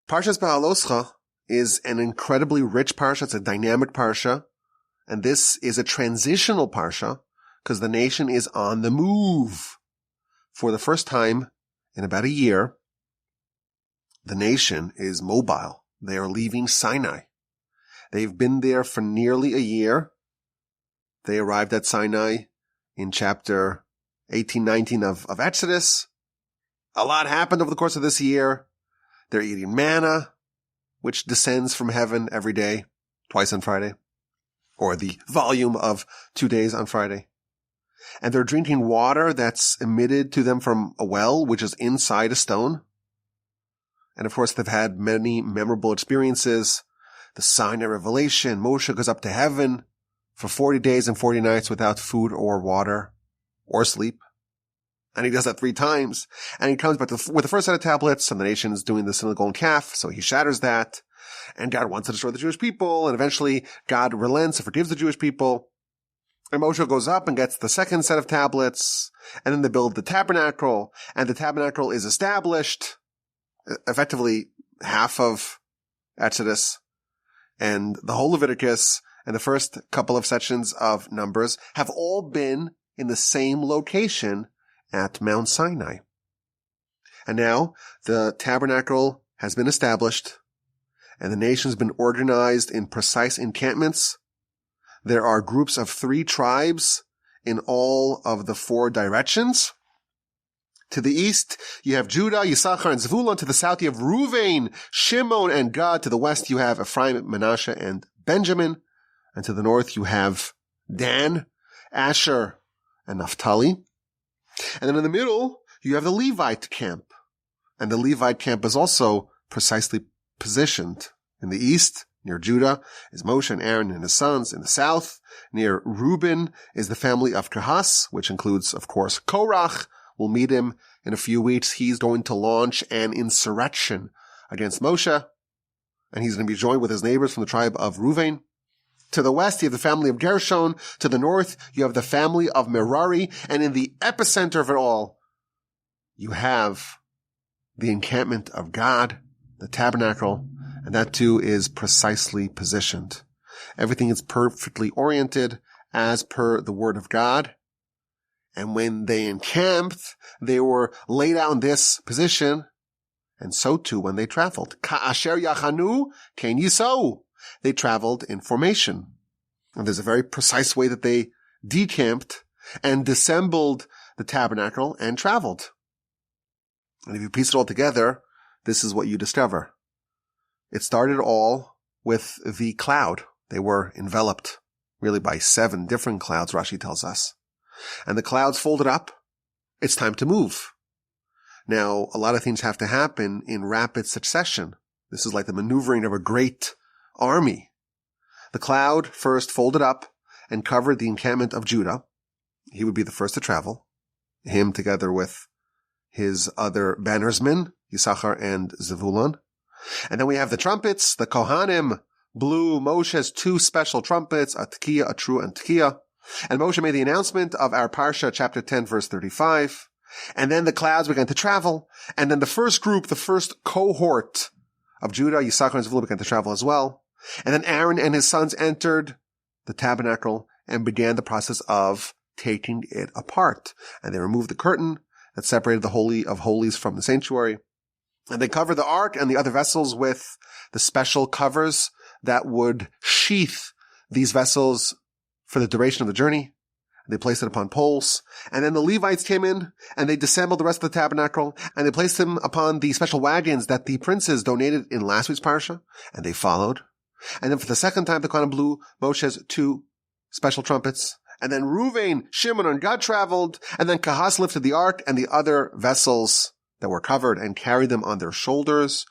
Parsha's Behaaloscha is an incredibly rich parsha. It's a dynamic parsha. And this is a transitional parsha because the nation is on the move. For the first time in about a year, the nation is mobile. They are leaving Sinai. They've been there for nearly a year. They arrived at Sinai in chapter 18, 19 of Exodus. A lot happened over the course of this year. They're eating manna, which descends from heaven every day, twice on Friday, or the volume of 2 days on Friday. And they're drinking water that's emitted to them from a well, which is inside a stone. And of course, they've had many memorable experiences. The Sinai revelation, Moshe goes up to heaven for 40 days and 40 nights without food or water or sleep. And he does that 3 times. And he comes back with the first set of tablets, and the nation is doing this in the golden calf, so he shatters that. And God wants to destroy the Jewish people, and eventually God relents and forgives the Jewish people. And Moshe goes up and gets the second set of tablets, and then they build the tabernacle, and the tabernacle is established, effectively half of Exodus, and the whole Leviticus, and the first couple of sections of Numbers have all been in the same location at Mount Sinai. And now the tabernacle has been established, and the nation's been organized in precise encampments. There are groups of 3 tribes in all of the 4 directions. To the east, you have Judah, Yisachar, and Zevulun. To the south, you have Reuven, Shimon, and Gad. To the west, you have Ephraim, Manasseh, and Benjamin. And to the north, you have Dan, Asher, and Naphtali. And then in the middle, you have the Levite camp. And the Levite camp is also precisely positioned. In the east, near Judah, is Moshe and Aaron and his sons. In the south, near Reuben, is the family of Kahas, which includes, of course, Korach. We'll meet him in a few weeks. He's going to launch an insurrection against Moshe, and he's going to be joined with his neighbors from the tribe of Reuven. To the west, you have the family of Gershon. To the north, you have the family of Merari. And in the epicenter of it all, you have the encampment of God, the tabernacle, and that too is precisely positioned. Everything is perfectly oriented as per the word of God. And when they encamped, they were laid out in this position, and so too when they traveled. Ka'asher yachanu ken yisou. They traveled in formation. And there's a very precise way that they decamped and disassembled the tabernacle and traveled. And if you piece it all together, this is what you discover. It started all with the cloud. They were enveloped really by 7 different clouds, Rashi tells us. And the clouds folded up. It's time to move. Now, a lot of things have to happen in rapid succession. This is like the maneuvering of a great army. The cloud first folded up and covered the encampment of Judah. He would be the first to travel. Him together with his other bannersmen, Yisachar and Zevulun. And then we have the trumpets. The Kohanim blew Moshe's 2 special trumpets, a tekiah, a true, and tekiah. And Moshe made the announcement of our Parsha, chapter 10, verse 35. And then the clouds began to travel. And then the first group, the first cohort of Judah, Yisachar, and Zevulun began to travel as well. And then Aaron and his sons entered the tabernacle and began the process of taking it apart. And they removed the curtain that separated the Holy of Holies from the sanctuary. And they covered the ark and the other vessels with the special covers that would sheath these vessels for the duration of the journey. They placed it upon poles. And then the Levites came in and they disassembled the rest of the tabernacle and they placed them upon the special wagons that the princes donated in last week's Parsha. And they followed. And then for the second time, the Kohanim blew Moshe's 2 special trumpets. And then Reuven, Shimon, and Gad traveled. And then Kahas lifted the ark and the other vessels that were covered and carried them on their shoulders.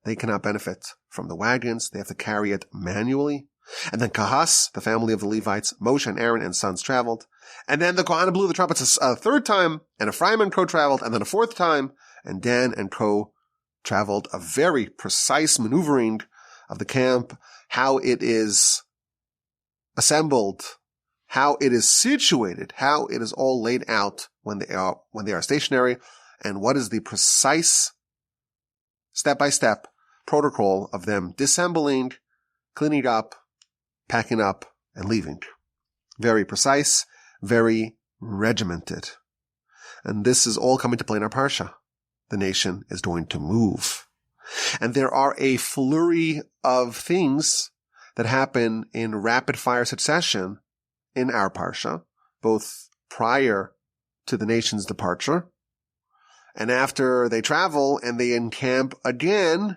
They cannot benefit from the wagons. They have to carry it manually. And then Kahas, the family of the Levites, Moshe and Aaron and sons traveled. And then the Kohanim blew the trumpets a 3rd time, and Ephraim and Co traveled, and then a 4th time, and Dan and Co traveled. A very precise maneuvering of the camp, how it is assembled, how it is situated, how it is all laid out when they are stationary, and what is the precise step-by-step protocol of them disassembling, cleaning up, packing up, and leaving. Very precise, very regimented. And this is all coming to play in our Parsha. The nation is going to move. And there are a flurry of things that happen in rapid-fire succession in our Parsha, both prior to the nation's departure and after they travel and they encamp again.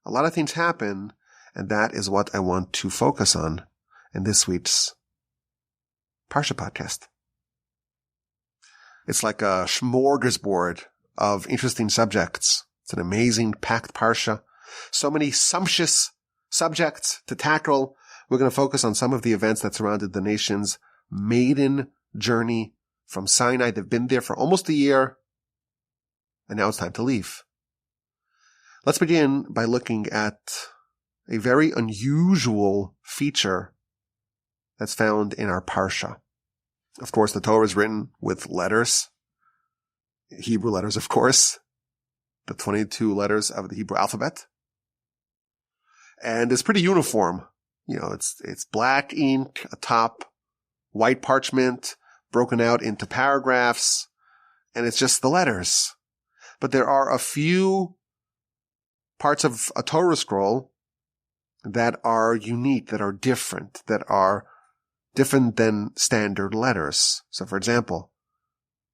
A lot of things happen, and that is what I want to focus on in this week's Parsha podcast. It's like a smorgasbord of interesting subjects. It's an amazing, packed Parsha. So many sumptuous subjects to tackle. We're going to focus on some of the events that surrounded the nation's maiden journey from Sinai. They've been there for almost a year, and now it's time to leave. Let's begin by looking at a very unusual feature that's found in our Parsha. Of course, the Torah is written with letters, Hebrew letters, of course, the 22 letters of the Hebrew alphabet. And it's pretty uniform. You know, it's black ink atop white parchment, broken out into paragraphs, and it's just the letters. But there are a few parts of a Torah scroll that are unique, that are different than standard letters. So, for example,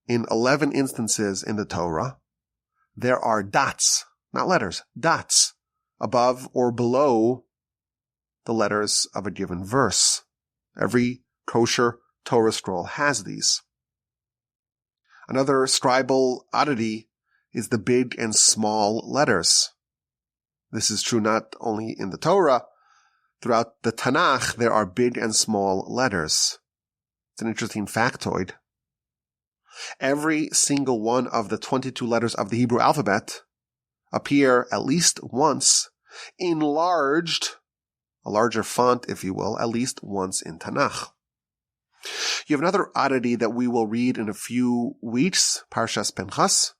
in 11 instances in the Torah, there are dots, not letters, dots, above or below the letters of a given verse. Every kosher Torah scroll has these. Another scribal oddity is the big and small letters. This is true not only in the Torah. Throughout the Tanakh, there are big and small letters. It's an interesting factoid. Every single one of the 22 letters of the Hebrew alphabet appear at least once, enlarged, a larger font, if you will, at least once in Tanakh. You have another oddity that we will read in a few weeks, Parshas Pinchas,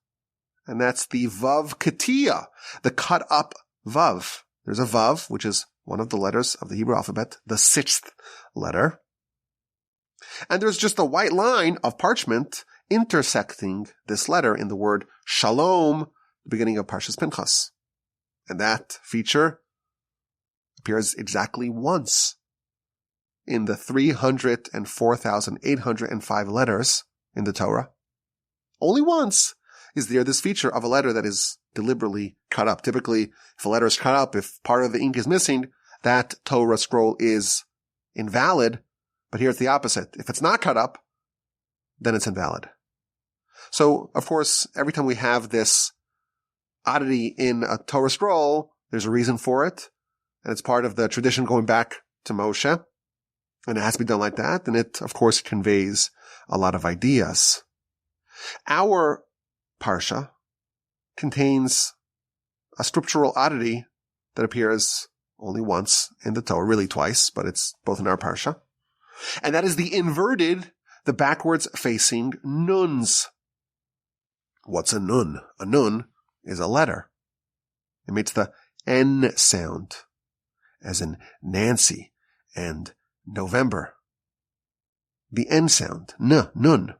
and that's the Vav Ketia, the cut up Vav. There's a Vav, which is one of the letters of the Hebrew alphabet, the 6th letter. And there's just a white line of parchment intersecting this letter in the word Shalom, the beginning of Parshas Pinchas. And that feature appears exactly once in the 304,805 letters in the Torah. Only once is there this feature of a letter that is deliberately cut up. Typically, if a letter is cut up, if part of the ink is missing, that Torah scroll is invalid. But here it's the opposite. If it's not cut up, then it's invalid. So, of course, every time we have this oddity in a Torah scroll, there's a reason for it. And it's part of the tradition going back to Moshe. And it has to be done like that. And it, of course, conveys a lot of ideas. Our Parsha contains a scriptural oddity that appears only once in the Torah, really twice, but it's both in our Parsha. And that is the backwards facing nuns. What's a nun? A nun is a letter. It makes the N sound, as in Nancy and November. The N sound, nun.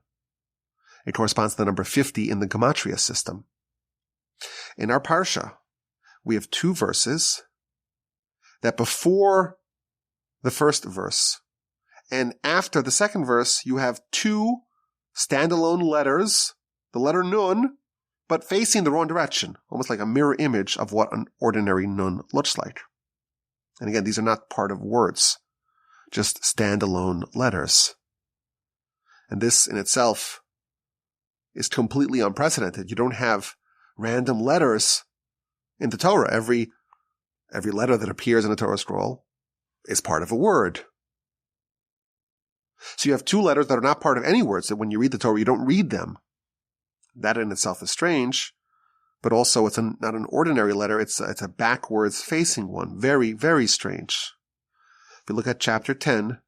It corresponds to the number 50 in the Gematria system. In our Parsha, we have two verses that before the first verse and after the second verse, you have two standalone letters, the letter nun, but facing the wrong direction, almost like a mirror image of what an ordinary nun looks like. And again, these are not part of words, just standalone letters. And this in itself is completely unprecedented. You don't have random letters in the Torah. Every letter that appears in a Torah scroll is part of a word. So you have two letters that are not part of any words, that when you read the Torah, you don't read them. That in itself is strange, but also it's not an ordinary letter. It's a backwards facing one. Very, very strange. If you look at chapter 10,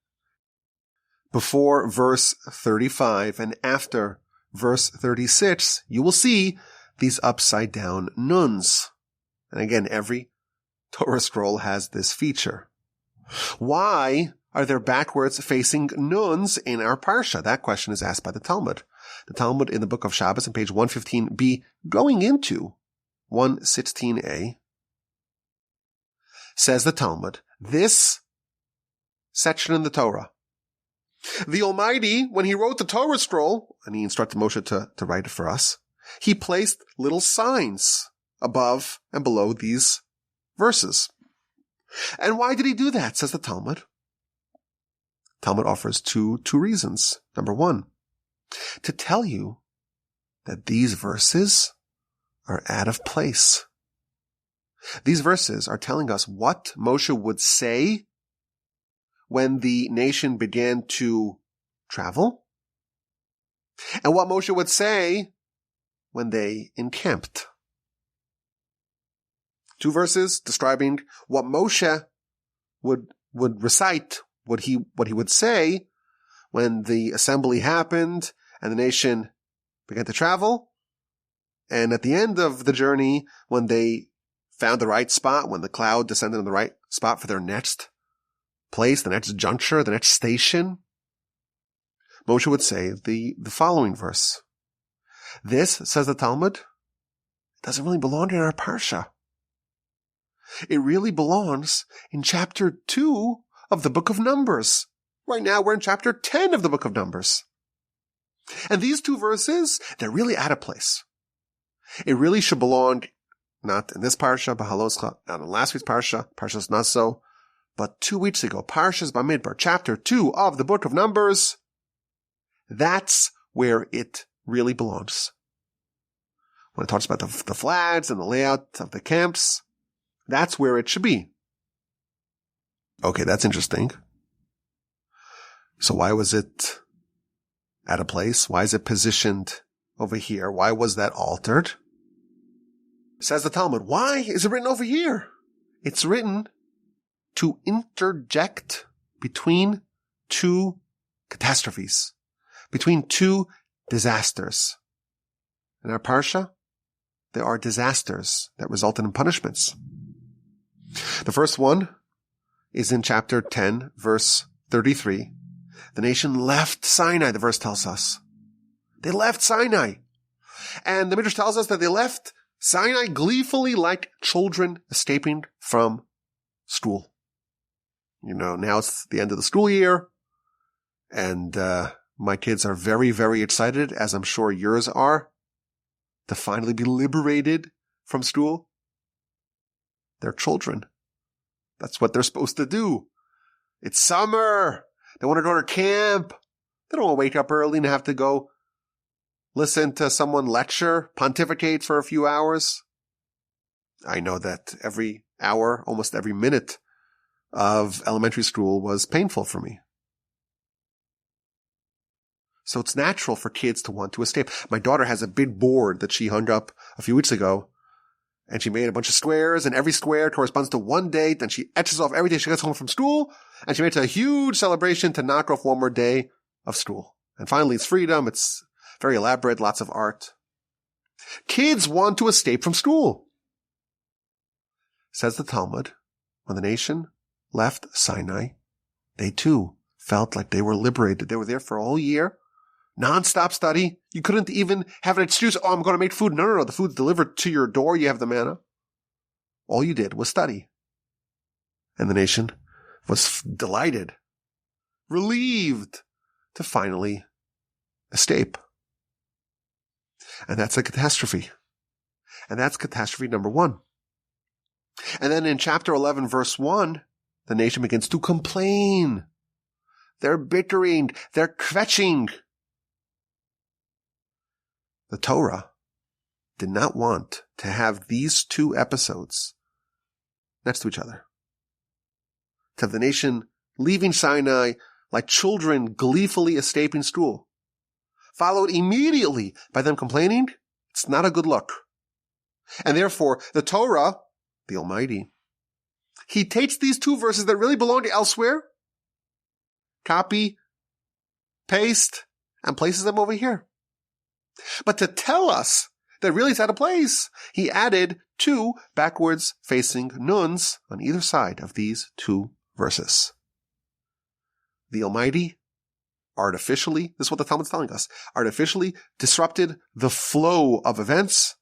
before verse 35 and after verse 36, you will see these upside down nuns. And again, every Torah scroll has this feature. Why are there backwards facing nuns in our Parsha? That question is asked by the Talmud. The Talmud in the book of Shabbos on page 115b, going into 116a, says the Talmud, this section in the Torah, the Almighty, when he wrote the Torah scroll, and he instructed Moshe to write it for us, he placed little signs above and below these verses. And why did he do that, says the Talmud? Talmud offers two reasons. Number one, to tell you that these verses are out of place. These verses are telling us what Moshe would say when the nation began to travel, and what Moshe would say when they encamped. Two verses describing what Moshe would recite, what he would say when the assembly happened and the nation began to travel, and at the end of the journey, when they found the right spot, when the cloud descended on the right spot for their next place, the next juncture, the next station, Moshe would say the following verse. This, says the Talmud, doesn't really belong in our Parsha. It really belongs in chapter 2 of the book of Numbers. Right now we're in chapter 10 of the book of Numbers. And these two verses, they're really out of place. It really should belong not in this Parsha, Behaaloscha, not in last week's Parsha, Parsha's not so, but 2 weeks ago, Parsha's Bamidbar, chapter 2 of the book of Numbers. That's where it really belongs. When it talks about the flags and the layout of the camps, that's where it should be. Okay, that's interesting. So why was it out of place? Why is it positioned over here? Why was that altered? Says the Talmud, why is it written over here? It's written to interject between two catastrophes, between two disasters. In our Parsha, there are disasters that resulted in punishments. The first one is in chapter 10, verse 33. The nation left Sinai, the verse tells us. They left Sinai. And the Midrash tells us that they left Sinai gleefully like children escaping from school. You know, now it's the end of the school year, and my kids are very, very excited, as I'm sure yours are, to finally be liberated from school. They're children. That's what they're supposed to do. It's summer. They want to go to camp. They don't want to wake up early and have to go listen to someone lecture, pontificate for a few hours. I know that every hour, almost every minute of elementary school was painful for me. So it's natural for kids to want to escape. My daughter has a big board that she hung up a few weeks ago, and she made a bunch of squares, and every square corresponds to one date, and she etches off every day she gets home from school, and she makes a huge celebration to knock off one more day of school. And finally, it's freedom. It's very elaborate, lots of art. Kids want to escape from school. Says the Talmud, when the nation left Sinai, they too felt like they were liberated. They were there for a whole year, non-stop study. You couldn't even have an excuse, oh, I'm going to make food. No. The food's delivered to your door. You have the manna. All you did was study. And the nation was delighted, relieved to finally escape. And that's a catastrophe. And that's catastrophe number one. And then in chapter 11, verse 1, the nation begins to complain. They're bickering. They're kvetching. The Torah did not want to have these two episodes next to each other. To have the nation leaving Sinai like children gleefully escaping school, followed immediately by them complaining, it's not a good look. And therefore, the Torah, the Almighty, He takes these two verses that really belong to elsewhere, copy, paste, and places them over here. But to tell us that really it's out of place, He added two backwards facing nuns on either side of these two verses. The Almighty artificially, this is what the Talmud's telling us, artificially disrupted the flow of events,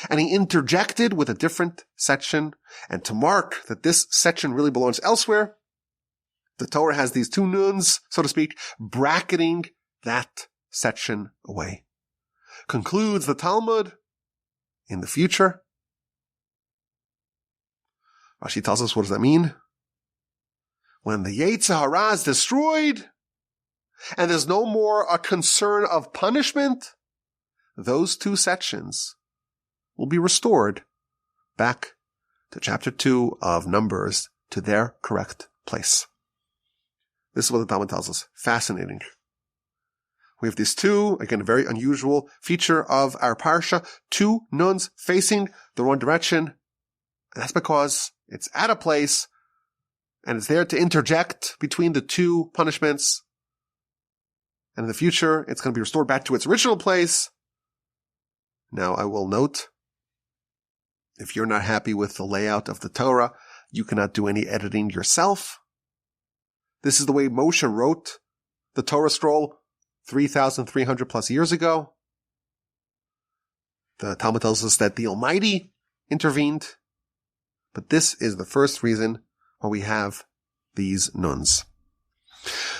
and he interjected with a different section, and to mark that this section really belongs elsewhere, the Torah has these two nuns, so to speak, bracketing that section away. Concludes the Talmud, in the future. Rashi tells us, what does that mean? When the Yetzer Hara is destroyed, and there's no more a concern of punishment, those two sections will be restored back to chapter 2 of Numbers, to their correct place. This is what the Talmud tells us. Fascinating. We have these two, again, a very unusual feature of our Parsha, two nuns facing the wrong direction. And that's because it's at a place, and it's there to interject between the two punishments. And in the future, it's going to be restored back to its original place. Now, I will note, if you're not happy with the layout of the Torah, you cannot do any editing yourself. This is the way Moshe wrote the Torah scroll 3,300 plus years ago. The Talmud tells us that the Almighty intervened, but this is the first reason why we have these nuns.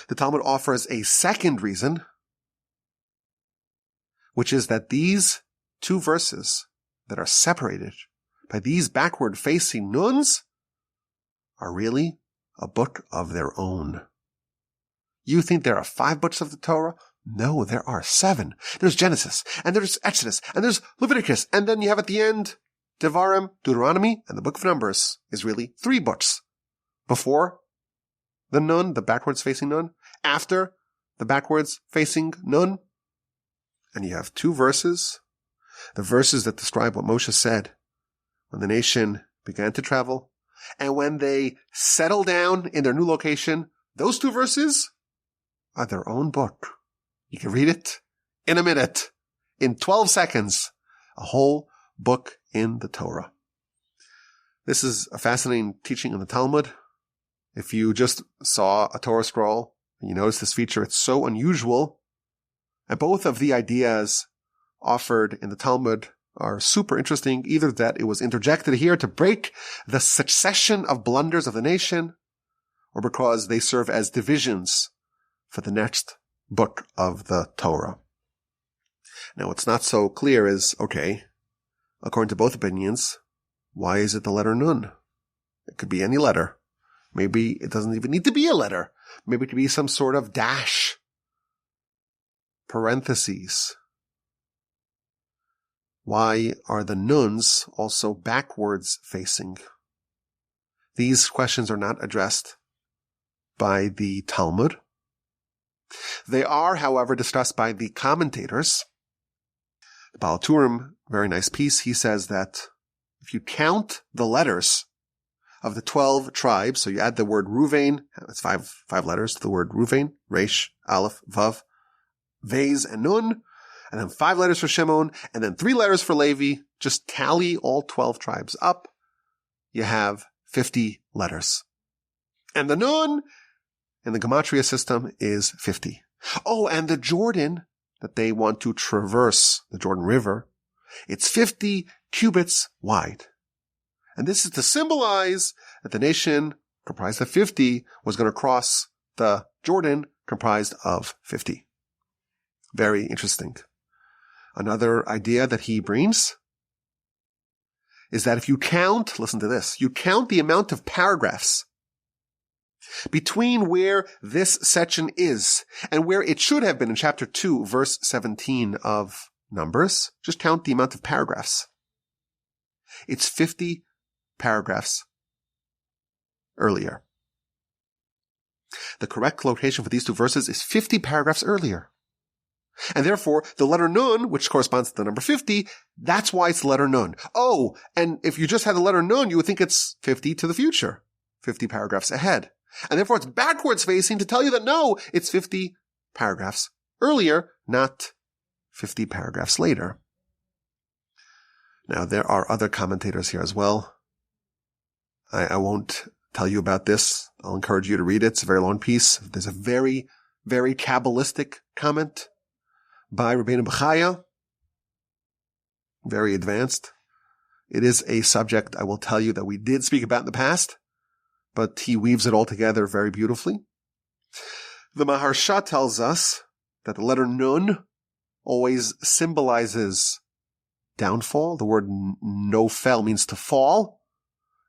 The Talmud offers a second reason, which is that these two verses that are separated by these backward-facing nuns are really a book of their own. You think there are 5 books of the Torah? No, there are 7. There's Genesis, and there's Exodus, and there's Leviticus, and then you have at the end Devarim, Deuteronomy, and the book of Numbers is really 3 books. Before the nun, the backwards-facing nun, after the backwards-facing nun, and you have 2 verses, the verses that describe what Moshe said when the nation began to travel, and when they settle down in their new location. Those 2 verses are their own book. You can read it in a minute, in 12 seconds, a whole book in the Torah. This is a fascinating teaching in the Talmud. If you just saw a Torah scroll and you notice this feature, it's so unusual. And both of the ideas offered in the Talmud are super interesting, either that it was interjected here to break the succession of blunders of the nation, or because they serve as divisions for the next book of the Torah. Now, what's not so clear is, okay, according to both opinions, why is it the letter Nun? It could be any letter. Maybe it doesn't even need to be a letter. Maybe it could be some sort of dash, parentheses. Why are the nuns also backwards facing? These questions are not addressed by the Talmud. They are, however, discussed by the commentators. The Baal Turim, very nice piece, he says that if you count the letters of the 12 tribes, so you add the word Ruvain, that's five letters to the word Ruvain, Resh, Aleph, Vav, Vez, and Nun, and then 5 letters for Shimon, and then 3 letters for Levi. Just tally all 12 tribes up. You have 50 letters. And the Nun in the Gematria system is 50. Oh, and the Jordan that they want to traverse, the Jordan River, it's 50 cubits wide. And this is to symbolize that the nation comprised of 50 was going to cross the Jordan comprised of 50. Very interesting. Another idea that he brings is that if you count, listen to this, you count the amount of paragraphs between where this section is and where it should have been in chapter 2, verse 17 of Numbers. Just count the amount of paragraphs. It's 50 paragraphs earlier. The correct location for these 2 verses is 50 paragraphs earlier. And therefore, the letter Nun, which corresponds to the number 50, that's why it's the letter Nun. Oh, and if you just had the letter Nun, you would think it's 50 to the future, 50 paragraphs ahead. And therefore, it's backwards facing to tell you that no, it's 50 paragraphs earlier, not 50 paragraphs later. Now, there are other commentators here as well. I won't tell you about this. I'll encourage you to read it. It's a very long piece. There's a very, very Kabbalistic comment by Rabbeinu Bechaya. Very advanced. It is a subject, I will tell you, that we did speak about in the past, but he weaves it all together very beautifully. The Maharsha tells us that the letter Nun always symbolizes downfall. The word nofel means to fall,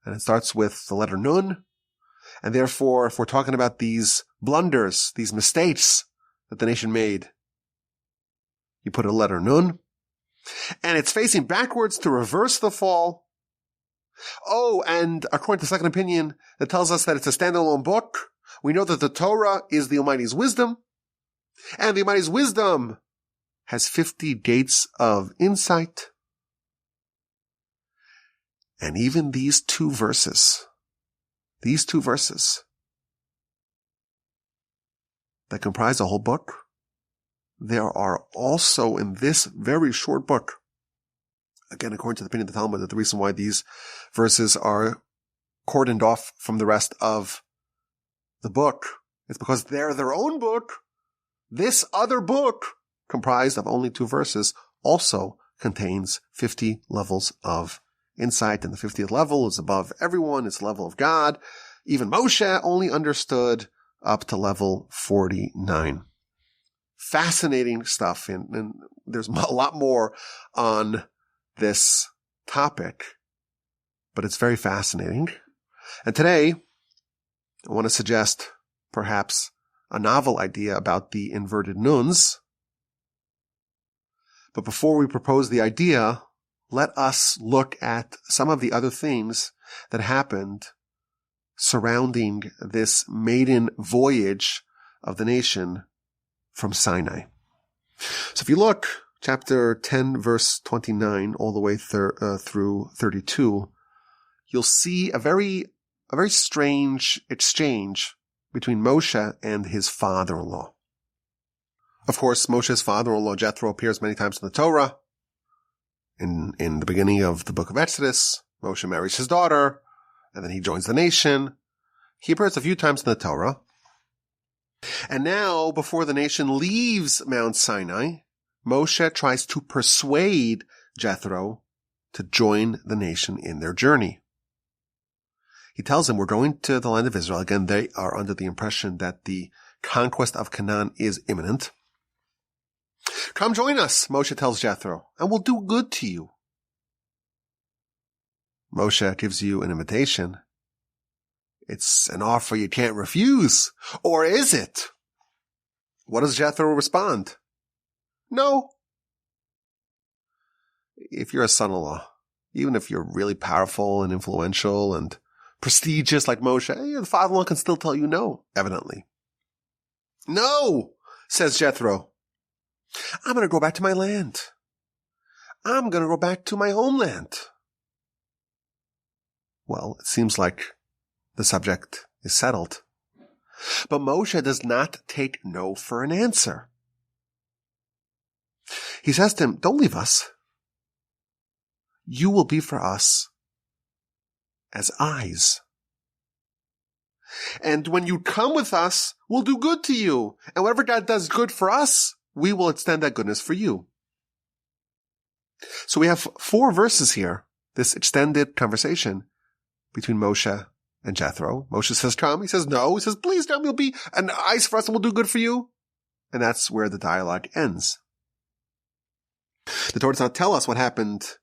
and it starts with the letter Nun. And therefore, if we're talking about these blunders, these mistakes that the nation made, you put a letter Nun, and it's facing backwards to reverse the fall. Oh, and according to the second opinion, that tells us that it's a standalone book. We know that the Torah is the Almighty's wisdom, and the Almighty's wisdom has 50 gates of insight. And even these two verses that comprise the whole book, there are also in this very short book, again, according to the opinion of the Talmud, that the reason why these verses are cordoned off from the rest of the book is because they're their own book. This other book, comprised of only 2 verses, also contains 50 levels of insight, and the 50th level is above everyone. It's the level of God. Even Moshe only understood up to level 49. Fascinating stuff, and there's a lot more on this topic, but it's very fascinating. And today, I want to suggest perhaps a novel idea about the inverted nuns. But before we propose the idea, let us look at some of the other things that happened surrounding this maiden voyage of the nation from Sinai. So if you look, chapter 10, verse 29, all the way through 32, you'll see a very strange exchange between Moshe and his father-in-law. Of course, Moshe's father-in-law, Jethro, appears many times in the Torah. In the beginning of the book of Exodus, Moshe marries his daughter, and then he joins the nation. He appears a few times in the Torah. And now, before the nation leaves Mount Sinai, Moshe tries to persuade Jethro to join the nation in their journey. He tells him, we're going to the land of Israel. Again, they are under the impression that the conquest of Canaan is imminent. Come join us, Moshe tells Jethro, and we'll do good to you. Moshe gives you an invitation. It's an offer you can't refuse. Or is it? What does Jethro respond? No. If you're a son-in-law, even if you're really powerful and influential and prestigious like Moshe, the father-in-law can still tell you no, evidently. No, says Jethro. I'm going to go back to my land. I'm going to go back to my homeland. Well, it seems like the subject is settled. But Moshe does not take no for an answer. He says to him, don't leave us. You will be for us as eyes. And when you come with us, we'll do good to you. And whatever God does good for us, we will extend that goodness for you. So we have 4 verses here, this extended conversation between Moshe and Jethro. Moshe says, come. He says, no. He says, please come. You'll be an eyes for us and we'll do good for you. And that's where the dialogue ends. The Torah does not tell us what happened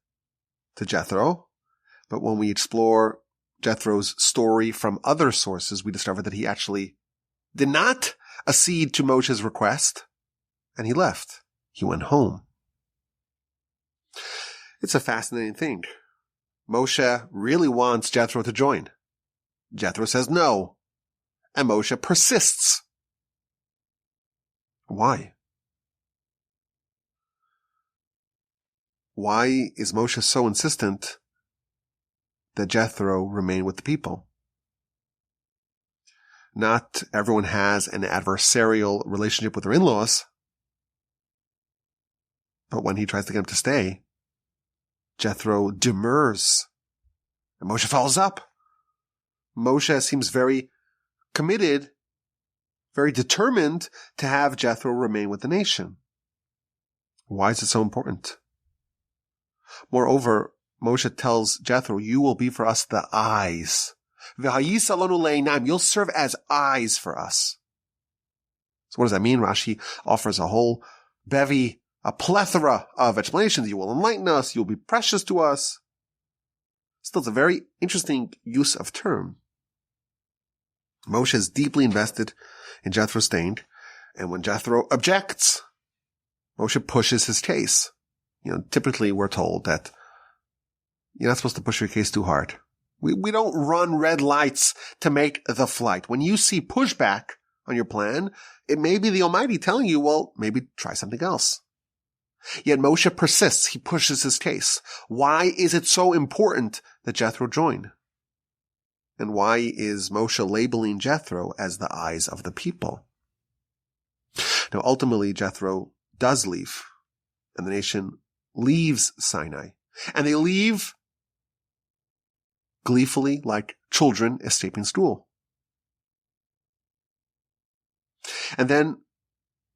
to Jethro, but when we explore Jethro's story from other sources, we discover that he actually did not accede to Moshe's request, and he left. He went home. It's a fascinating thing. Moshe really wants Jethro to join. Jethro says no, and Moshe persists. Why? Why is Moshe so insistent that Jethro remain with the people? Not everyone has an adversarial relationship with their in-laws, but when he tries to get him to stay, Jethro demurs. And Moshe follows up. Moshe seems very committed, very determined to have Jethro remain with the nation. Why is it so important? Moreover, Moshe tells Jethro, you will be for us the eyes. You'll serve as eyes for us. So what does that mean? Rashi offers a whole bevy, a plethora of explanations. You will enlighten us. You'll be precious to us. Still, it's a very interesting use of term. Moshe is deeply invested in Jethro staying, and when Jethro objects, Moshe pushes his case. Typically we're told that you're not supposed to push your case too hard. We don't run red lights to make the flight. When you see pushback on your plan, it may be the Almighty telling you, well, maybe try something else. Yet Moshe persists. He pushes his case. Why is it so important that Jethro join? And why is Moshe labeling Jethro as the eyes of the people? Now, ultimately, Jethro does leave, and the nation leaves Sinai. And they leave gleefully like children escaping school. And then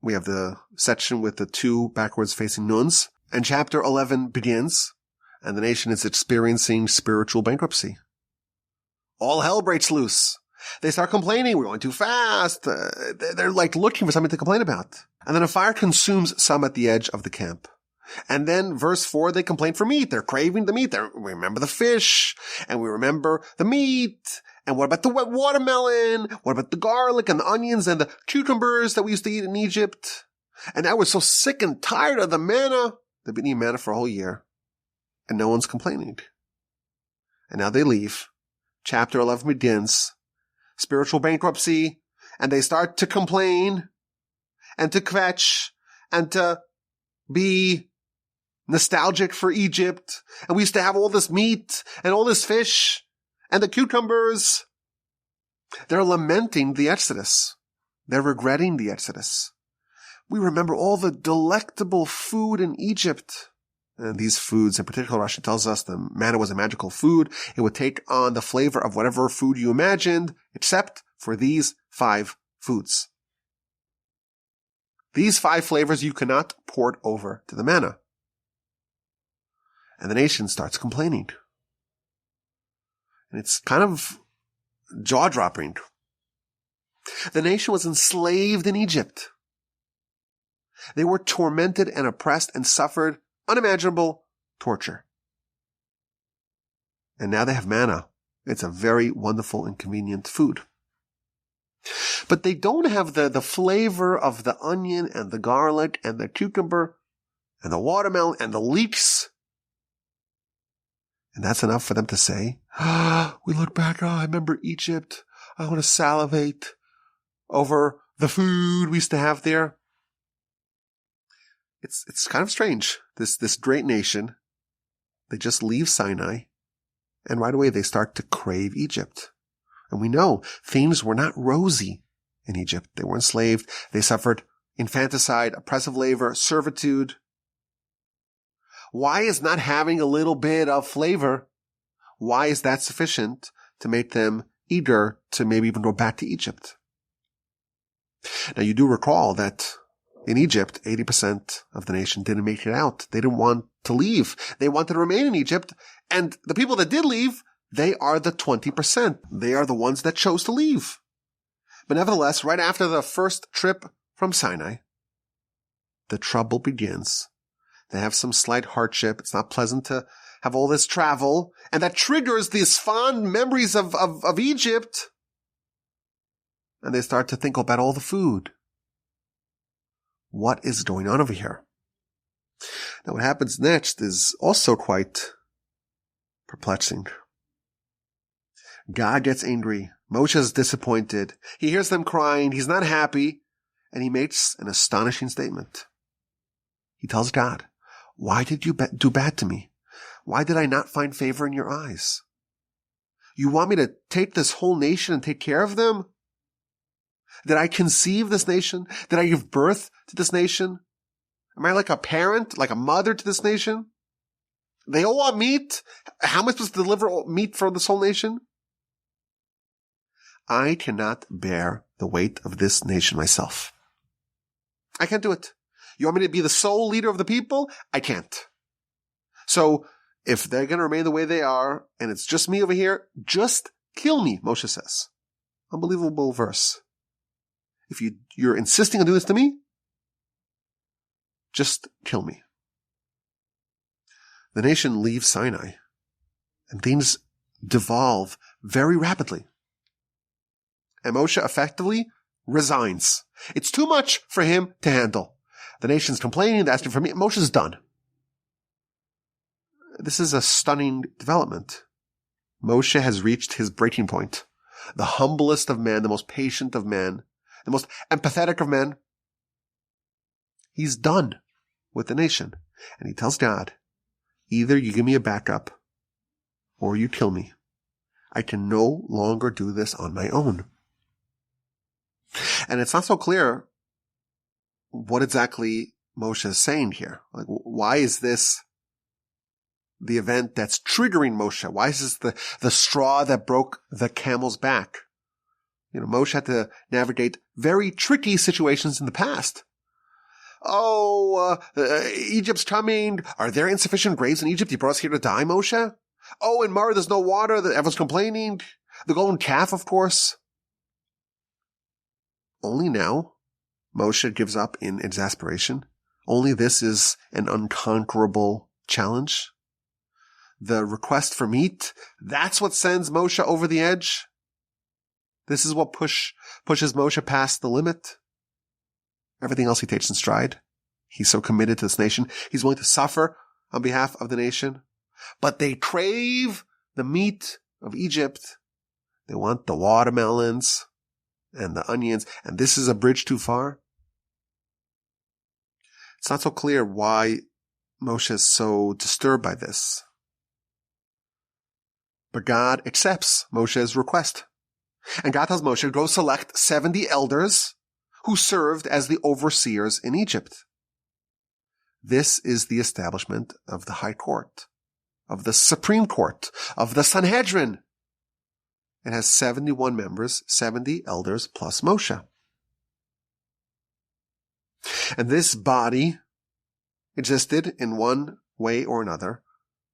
we have the section with the two backwards facing nuns, and chapter 11 begins, and the nation is experiencing spiritual bankruptcy. All hell breaks loose. They start complaining, we're going too fast. They're like looking for something to complain about. And then a fire consumes some at the edge of the camp. And then verse 4, they complain for meat. They're craving the meat. We remember the fish, and we remember the meat. And what about the wet watermelon? What about the garlic and the onions and the cucumbers that we used to eat in Egypt? And now we're so sick and tired of the manna. They've been eating manna for a whole year, and no one's complaining. And now they leave. Chapter 11 begins. Spiritual bankruptcy, and they start to complain and to kvetch and to be nostalgic for Egypt. And we used to have all this meat and all this fish and the cucumbers. They're lamenting the Exodus. They're regretting the Exodus. We remember all the delectable food in Egypt. And these foods, in particular, Rashi tells us the manna was a magical food. It would take on the flavor of whatever food you imagined, except for these 5 foods. These 5 flavors you cannot port over to the manna. And the nation starts complaining. And it's kind of jaw-dropping. The nation was enslaved in Egypt. They were tormented and oppressed and suffered unimaginable torture. And now they have manna. It's a very wonderful and convenient food. But they don't have the flavor of the onion and the garlic and the cucumber and the watermelon and the leeks. And that's enough for them to say, we look back, I remember Egypt. I want to salivate over the food we used to have there. It's kind of strange. This great nation, they just leave Sinai, and right away they start to crave Egypt. And we know things were not rosy in Egypt. They were enslaved. They suffered infanticide, oppressive labor, servitude. Why is not having a little bit of flavor, why is that sufficient to make them eager to maybe even go back to Egypt? Now you do recall that in Egypt, 80% of the nation didn't make it out. They didn't want to leave. They wanted to remain in Egypt. And the people that did leave, they are the 20%. They are the ones that chose to leave. But nevertheless, right after the first trip from Sinai, the trouble begins. They have some slight hardship. It's not pleasant to have all this travel. And that triggers these fond memories of Egypt. And they start to think about all the food. What is going on over here? Now what happens next is also quite perplexing. God gets angry. Moshe is disappointed. He hears them crying. He's not happy. And he makes an astonishing statement. He tells God, why did you do bad to me? Why did I not find favor in your eyes? You want me to take this whole nation and take care of them? Did I conceive this nation? Did I give birth to this nation? Am I like a parent, like a mother to this nation? They all want meat. How am I supposed to deliver meat for this whole nation? I cannot bear the weight of this nation myself. I can't do it. You want me to be the sole leader of the people? I can't. So if they're going to remain the way they are, and it's just me over here, just kill me, Moshe says. Unbelievable verse. If you're insisting on doing this to me, just kill me. The nation leaves Sinai, and things devolve very rapidly. And Moshe effectively resigns. It's too much for him to handle. The nation's complaining, they're asking for me. Moshe's done. This is a stunning development. Moshe has reached his breaking point. The humblest of men, the most patient of men, the most empathetic of men. He's done with the nation. And he tells God, either you give me a backup or you kill me. I can no longer do this on my own. And it's not so clear what exactly Moshe is saying here. Like, why is this the event that's triggering Moshe? Why is this the straw that broke the camel's back? Moshe had to navigate very tricky situations in the past. Egypt's coming. Are there insufficient graves in Egypt? You brought us here to die, Moshe? Oh, in Mara, there's no water. Everyone's complaining. The golden calf, of course. Only now, Moshe gives up in exasperation. Only this is an unconquerable challenge. The request for meat, that's what sends Moshe over the edge. This is what pushes Moshe past the limit. Everything else he takes in stride. He's so committed to this nation. He's willing to suffer on behalf of the nation. But they crave the meat of Egypt. They want the watermelons and the onions, and this is a bridge too far. It's not so clear why Moshe is so disturbed by this. But God accepts Moshe's request. And God tells Moshe, go select 70 elders who served as the overseers in Egypt. This is the establishment of the High Court, of the Supreme Court, of the Sanhedrin. It has 71 members, 70 elders plus Moshe. And this body existed in one way or another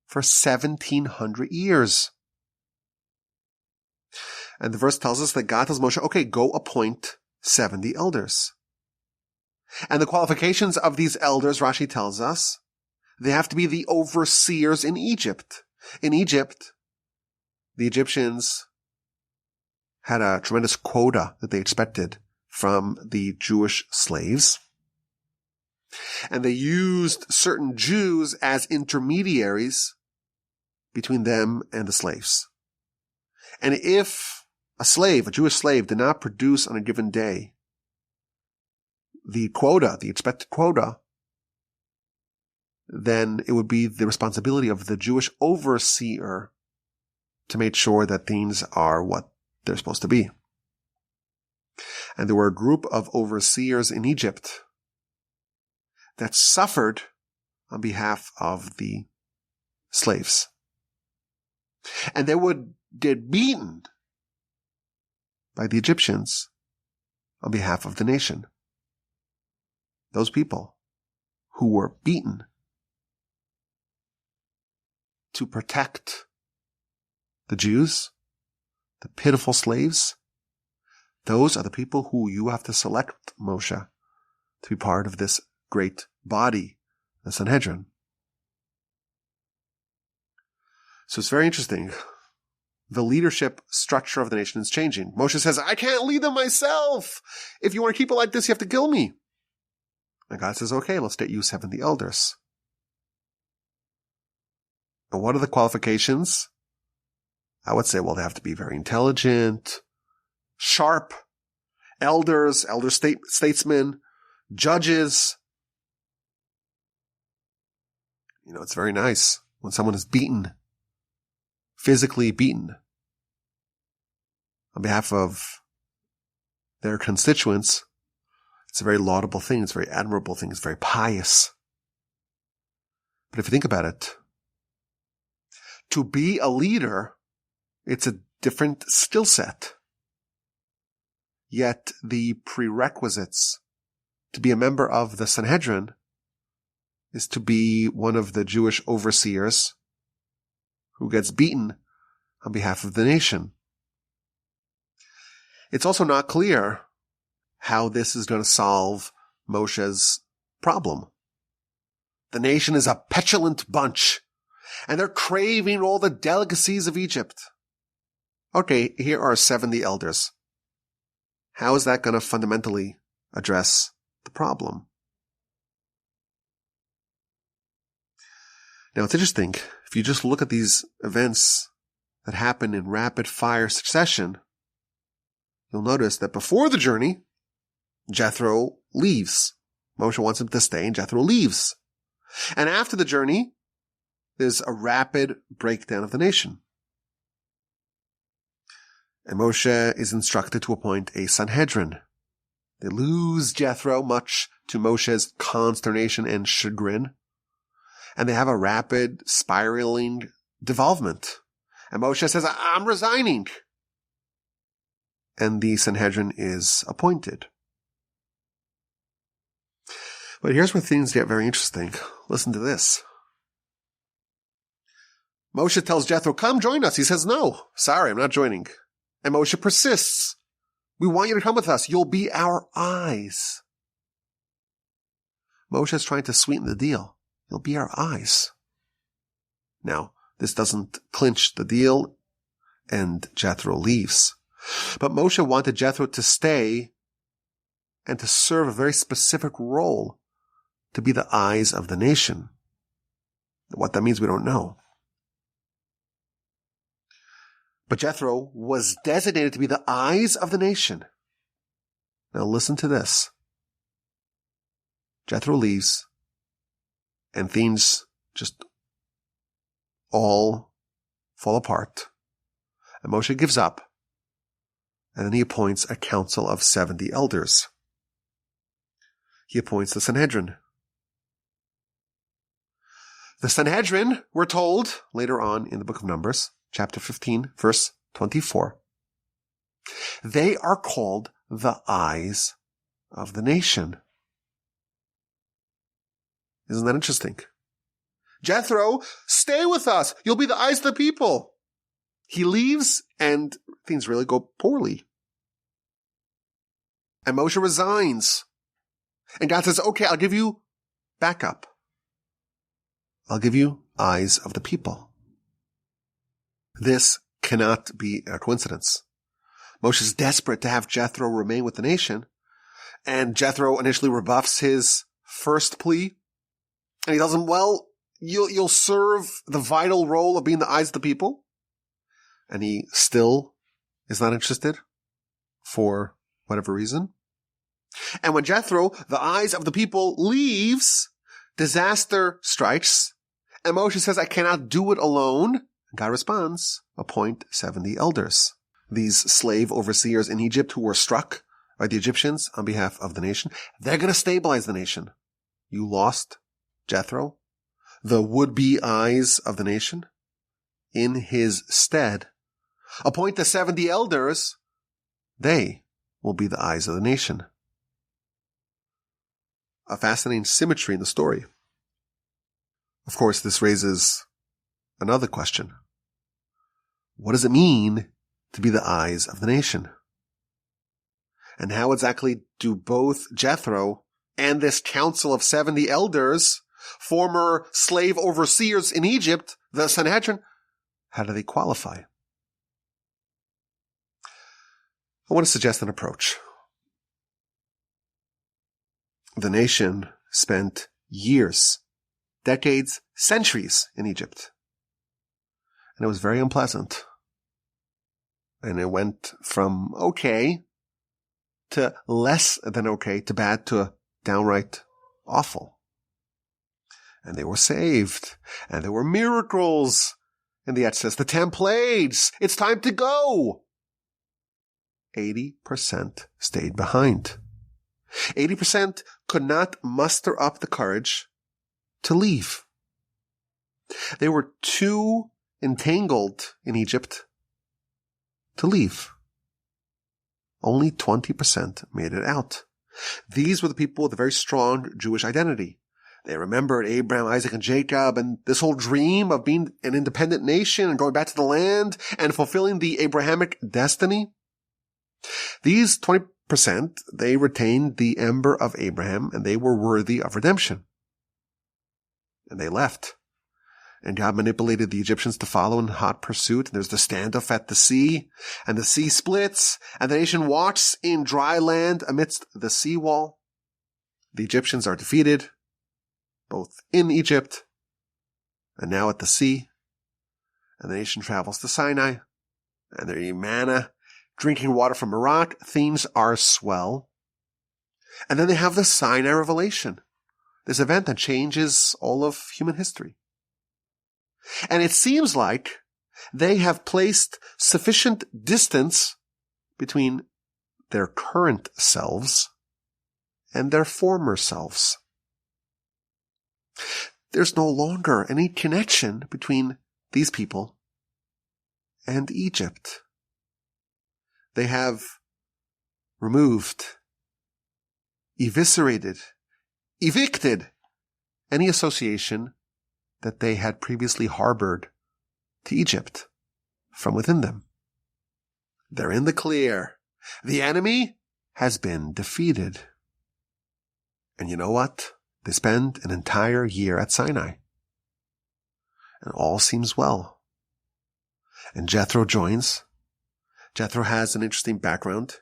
for 1,700 years. And the verse tells us that God tells Moshe, okay, go appoint 70 elders. And the qualifications of these elders, Rashi tells us, they have to be the overseers in Egypt. In Egypt, the Egyptians had a tremendous quota that they expected from the Jewish slaves. And they used certain Jews as intermediaries between them and the slaves. And if a Jewish slave, did not produce on a given day the expected quota, then it would be the responsibility of the Jewish overseer to make sure that things are what they're supposed to be. And there were a group of overseers in Egypt that suffered on behalf of the slaves. And they would get beaten by the Egyptians on behalf of the nation. Those people who were beaten to protect the Jews, the pitiful slaves, those are the people who you have to select, Moshe, to be part of this great body, the Sanhedrin. So it's very interesting. The leadership structure of the nation is changing. Moshe says, I can't lead them myself. If you want to keep it like this, you have to kill me. And God says, okay, let's get you 70 elders. And what are the qualifications? I would say, well, they have to be very intelligent, sharp, elders, statesmen, judges. It's very nice when someone is beaten, physically beaten, on behalf of their constituents. It's a very laudable thing. It's a very admirable thing. It's very pious. But if you think about it, to be a leader, it's a different skill set. Yet the prerequisites to be a member of the Sanhedrin is to be one of the Jewish overseers who gets beaten on behalf of the nation. It's also not clear how this is going to solve Moshe's problem. The nation is a petulant bunch, and they're craving all the delicacies of Egypt. Okay, here are 70 elders. How is that going to fundamentally address the problem? Now, it's interesting. If you just look at these events that happen in rapid fire succession, you'll notice that before the journey, Jethro leaves. Moshe wants him to stay, and Jethro leaves. And after the journey, there's a rapid breakdown of the nation. And Moshe is instructed to appoint a Sanhedrin. They lose Jethro, much to Moshe's consternation and chagrin. And they have a rapid spiraling devolvement. And Moshe says, I'm resigning. And the Sanhedrin is appointed. But here's where things get very interesting. Listen to this. Moshe tells Jethro, come join us. He says, no, sorry, I'm not joining. And Moshe persists. We want you to come with us. You'll be our eyes. Moshe is trying to sweeten the deal. You'll be our eyes. Now, this doesn't clinch the deal, and Jethro leaves. But Moshe wanted Jethro to stay and to serve a very specific role, to be the eyes of the nation. What that means, we don't know. But Jethro was designated to be the eyes of the nation. Now listen to this. Jethro leaves, and things just all fall apart. And Moshe gives up, and then he appoints a council of 70 elders. He appoints the Sanhedrin. The Sanhedrin, we're told later on in the book of Numbers, chapter 15, verse 24, they are called the eyes of the nation. Isn't that interesting? Jethro, stay with us. You'll be the eyes of the people. He leaves and things really go poorly. And Moshe resigns. And God says, okay, I'll give you backup. I'll give you eyes of the people. This cannot be a coincidence. Moshe is desperate to have Jethro remain with the nation. And Jethro initially rebuffs his first plea. And he tells him, well, you'll serve the vital role of being the eyes of the people. And he still is not interested for whatever reason. And when Jethro, the eyes of the people, leaves, disaster strikes. And Moshe says, I cannot do it alone. God responds, appoint 70 elders. These slave overseers in Egypt who were struck by the Egyptians on behalf of the nation, they're going to stabilize the nation. You lost Jethro, the would-be eyes of the nation. In his stead, appoint the 70 elders. They will be the eyes of the nation. A fascinating symmetry in the story. Of course, this raises another question. What does it mean to be the eyes of the nation? And how exactly do both Jethro and this council of 70 elders, former slave overseers in Egypt, the Sanhedrin, how do they qualify? I want to suggest an approach. The nation spent years, decades, centuries in Egypt. And it was very unpleasant. And it went from okay to less than okay to bad to downright awful. And they were saved. And there were miracles. And the says, the 10 plagues. It's time to go. 80% stayed behind. 80% could not muster up the courage to leave. They were too entangled in Egypt to leave. Only 20% made it out. These were the people with a very strong Jewish identity. They remembered Abraham, Isaac, and Jacob, and this whole dream of being an independent nation and going back to the land and fulfilling the Abrahamic destiny. These 20%, they retained the ember of Abraham, and they were worthy of redemption. And they left. And God manipulated the Egyptians to follow in hot pursuit. And there's the standoff at the sea, and the sea splits, and the nation walks in dry land amidst the seawall. The Egyptians are defeated, both in Egypt and now at the sea. And the nation travels to Sinai, and they're eating manna, drinking water from a rock. Things are swell. And then they have the Sinai revelation, this event that changes all of human history. And it seems like they have placed sufficient distance between their current selves and their former selves. There's no longer any connection between these people and Egypt. They have removed, eviscerated, evicted any association that they had previously harbored to Egypt from within them. They're in the clear. The enemy has been defeated. And you know what? They spend an entire year at Sinai. And all seems well. And Jethro joins. Jethro has an interesting background.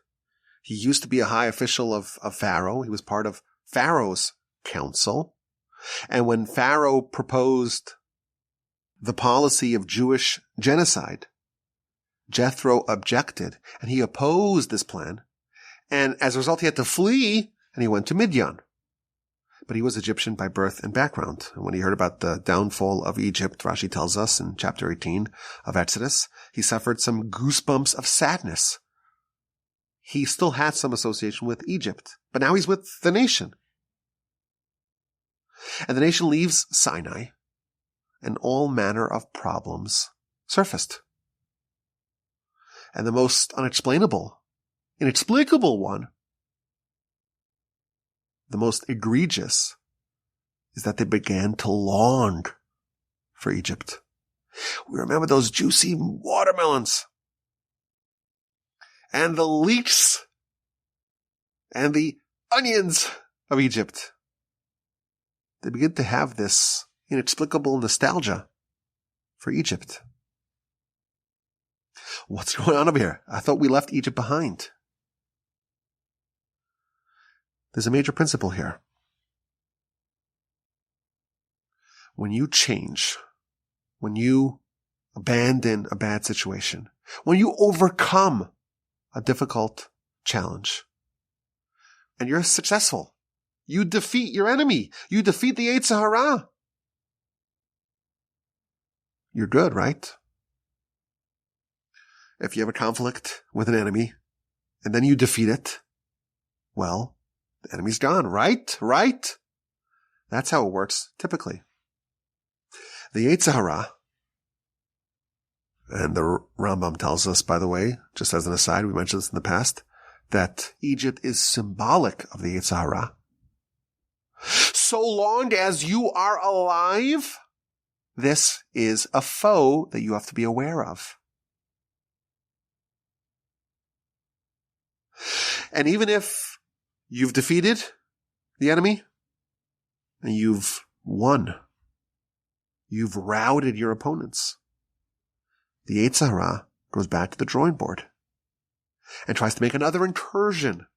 He used to be a high official of Pharaoh. He was part of Pharaoh's council. And when Pharaoh proposed the policy of Jewish genocide, Jethro objected, and he opposed this plan. And as a result, he had to flee, and he went to Midian. But he was Egyptian by birth and background. And when he heard about the downfall of Egypt, Rashi tells us in chapter 18 of Exodus, he suffered some goosebumps of sadness. He still had some association with Egypt, but now he's with the nation. And the nation leaves Sinai, and all manner of problems surfaced. And the most inexplicable one, the most egregious, is that they began to long for Egypt. We remember those juicy watermelons, and the leeks, and the onions of Egypt. They begin to have this inexplicable nostalgia for Egypt. What's going on over here? I thought we left Egypt behind. There's a major principle here. When you change, when you abandon a bad situation, when you overcome a difficult challenge, and you're successful, you defeat your enemy. You defeat the Yetzer Hara. You're good, right? If you have a conflict with an enemy and then you defeat it, well, the enemy's gone, right? Right? That's how it works typically. The Yetzer Hara, and the Rambam tells us, by the way, just as an aside, we mentioned this in the past, that Egypt is symbolic of the Yetzer Hara. So long as you are alive, this is a foe that you have to be aware of. And even if you've defeated the enemy and you've won, you've routed your opponents, the Yetzer Hara goes back to the drawing board and tries to make another incursion,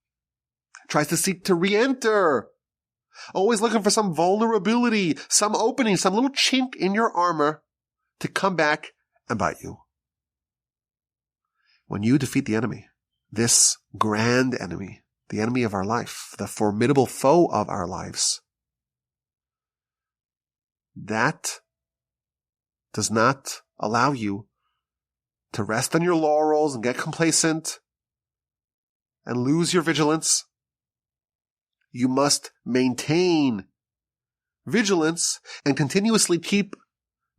tries to seek to re-enter. Always looking for some vulnerability, some opening, some little chink in your armor to come back and bite you. When you defeat the enemy, this grand enemy, the enemy of our life, the formidable foe of our lives, that does not allow you to rest on your laurels and get complacent and lose your vigilance. You must maintain vigilance and continuously keep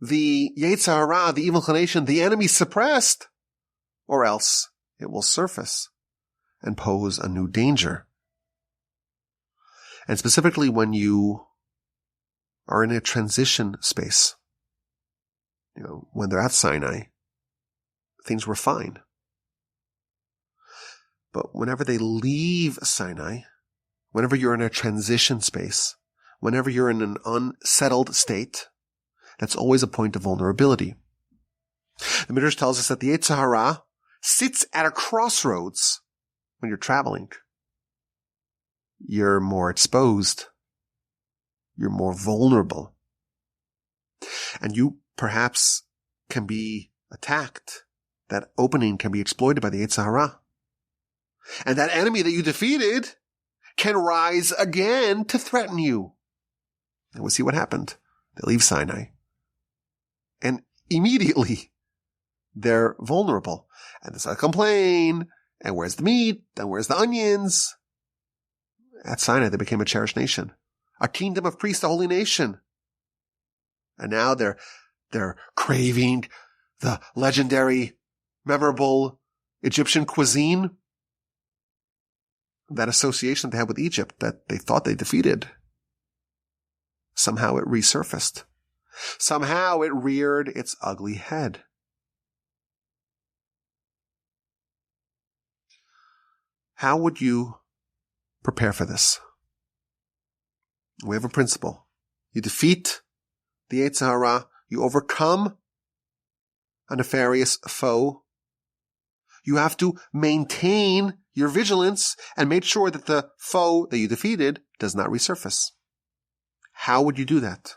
the Yetzer Hara, the evil inclination, the enemy suppressed, or else it will surface and pose a new danger. And specifically when you are in a transition space, when they're at Sinai, things were fine. But whenever they leave Sinai, whenever you're in a transition space, whenever you're in an unsettled state, that's always a point of vulnerability. The Midrash tells us that the Yetzer Hara sits at a crossroads when you're traveling. You're more exposed. You're more vulnerable. And you perhaps can be attacked. That opening can be exploited by the Yetzer Hara. And that enemy that you defeated can rise again to threaten you. And we'll see what happened. They leave Sinai. And immediately, they're vulnerable. And they start to complain. And where's the meat? And where's the onions? At Sinai, they became a cherished nation. A kingdom of priests, a holy nation. And now they're craving the legendary, memorable Egyptian cuisine. That association they had with Egypt that they thought they defeated. Somehow it resurfaced. Somehow it reared its ugly head. How would you prepare for this? We have a principle. You defeat the Yetzer Hara. You overcome a nefarious foe. You have to maintain your vigilance and make sure that the foe that you defeated does not resurface. How would you do that?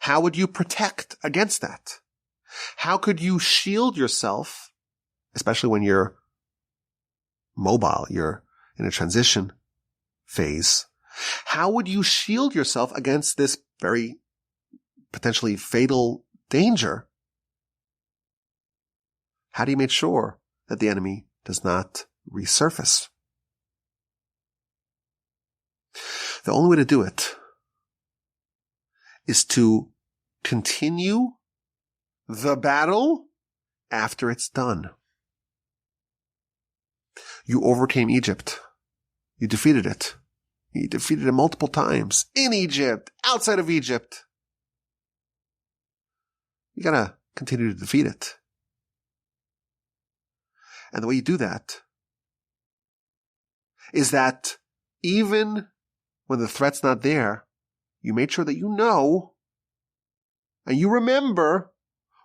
How would you protect against that? How could you shield yourself, especially when you're mobile, you're in a transition phase? How would you shield yourself against this very potentially fatal danger? How do you make sure that the enemy does not resurface? The only way to do it is to continue the battle after it's done. You overcame Egypt. You defeated it. You defeated it multiple times. In Egypt, outside of Egypt. You gotta continue to defeat it. And the way you do that is that even when the threat's not there, you make sure that you know and you remember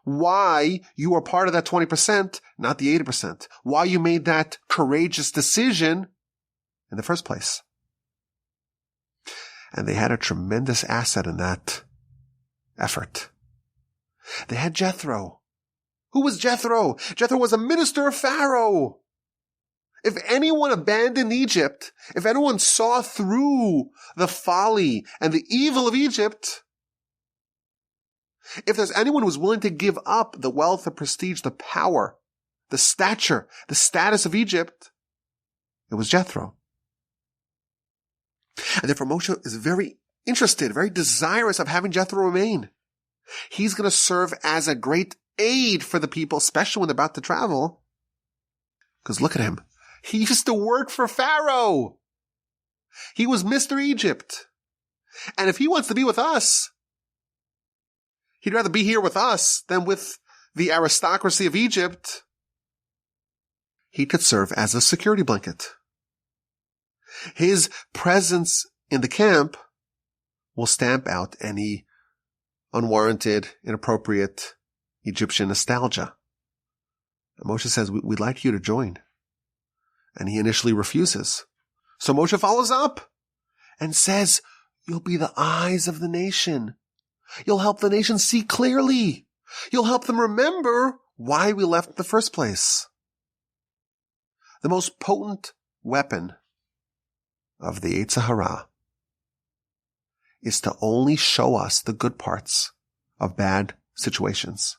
why you are part of that 20%, not the 80%. Why you made that courageous decision in the first place. And they had a tremendous asset in that effort. They had Jethro. Who was Jethro? Jethro was a minister of Pharaoh. If anyone abandoned Egypt, if anyone saw through the folly and the evil of Egypt, if there's anyone who was willing to give up the wealth, the prestige, the power, the stature, the status of Egypt, it was Jethro. And therefore Moshe is very interested, very desirous of having Jethro remain. He's going to serve as a great aid for the people, especially when they're about to travel. Because look at him. He used to work for Pharaoh. He was Mr. Egypt. And if he wants to be with us, he'd rather be here with us than with the aristocracy of Egypt. He could serve as a security blanket. His presence in the camp will stamp out any unwarranted, inappropriate Egyptian nostalgia. And Moshe says, we'd like you to join. And he initially refuses. So Moshe follows up and says, you'll be the eyes of the nation. You'll help the nation see clearly. You'll help them remember why we left in the first place. The most potent weapon of the Yetzer Hara is to only show us the good parts of bad situations,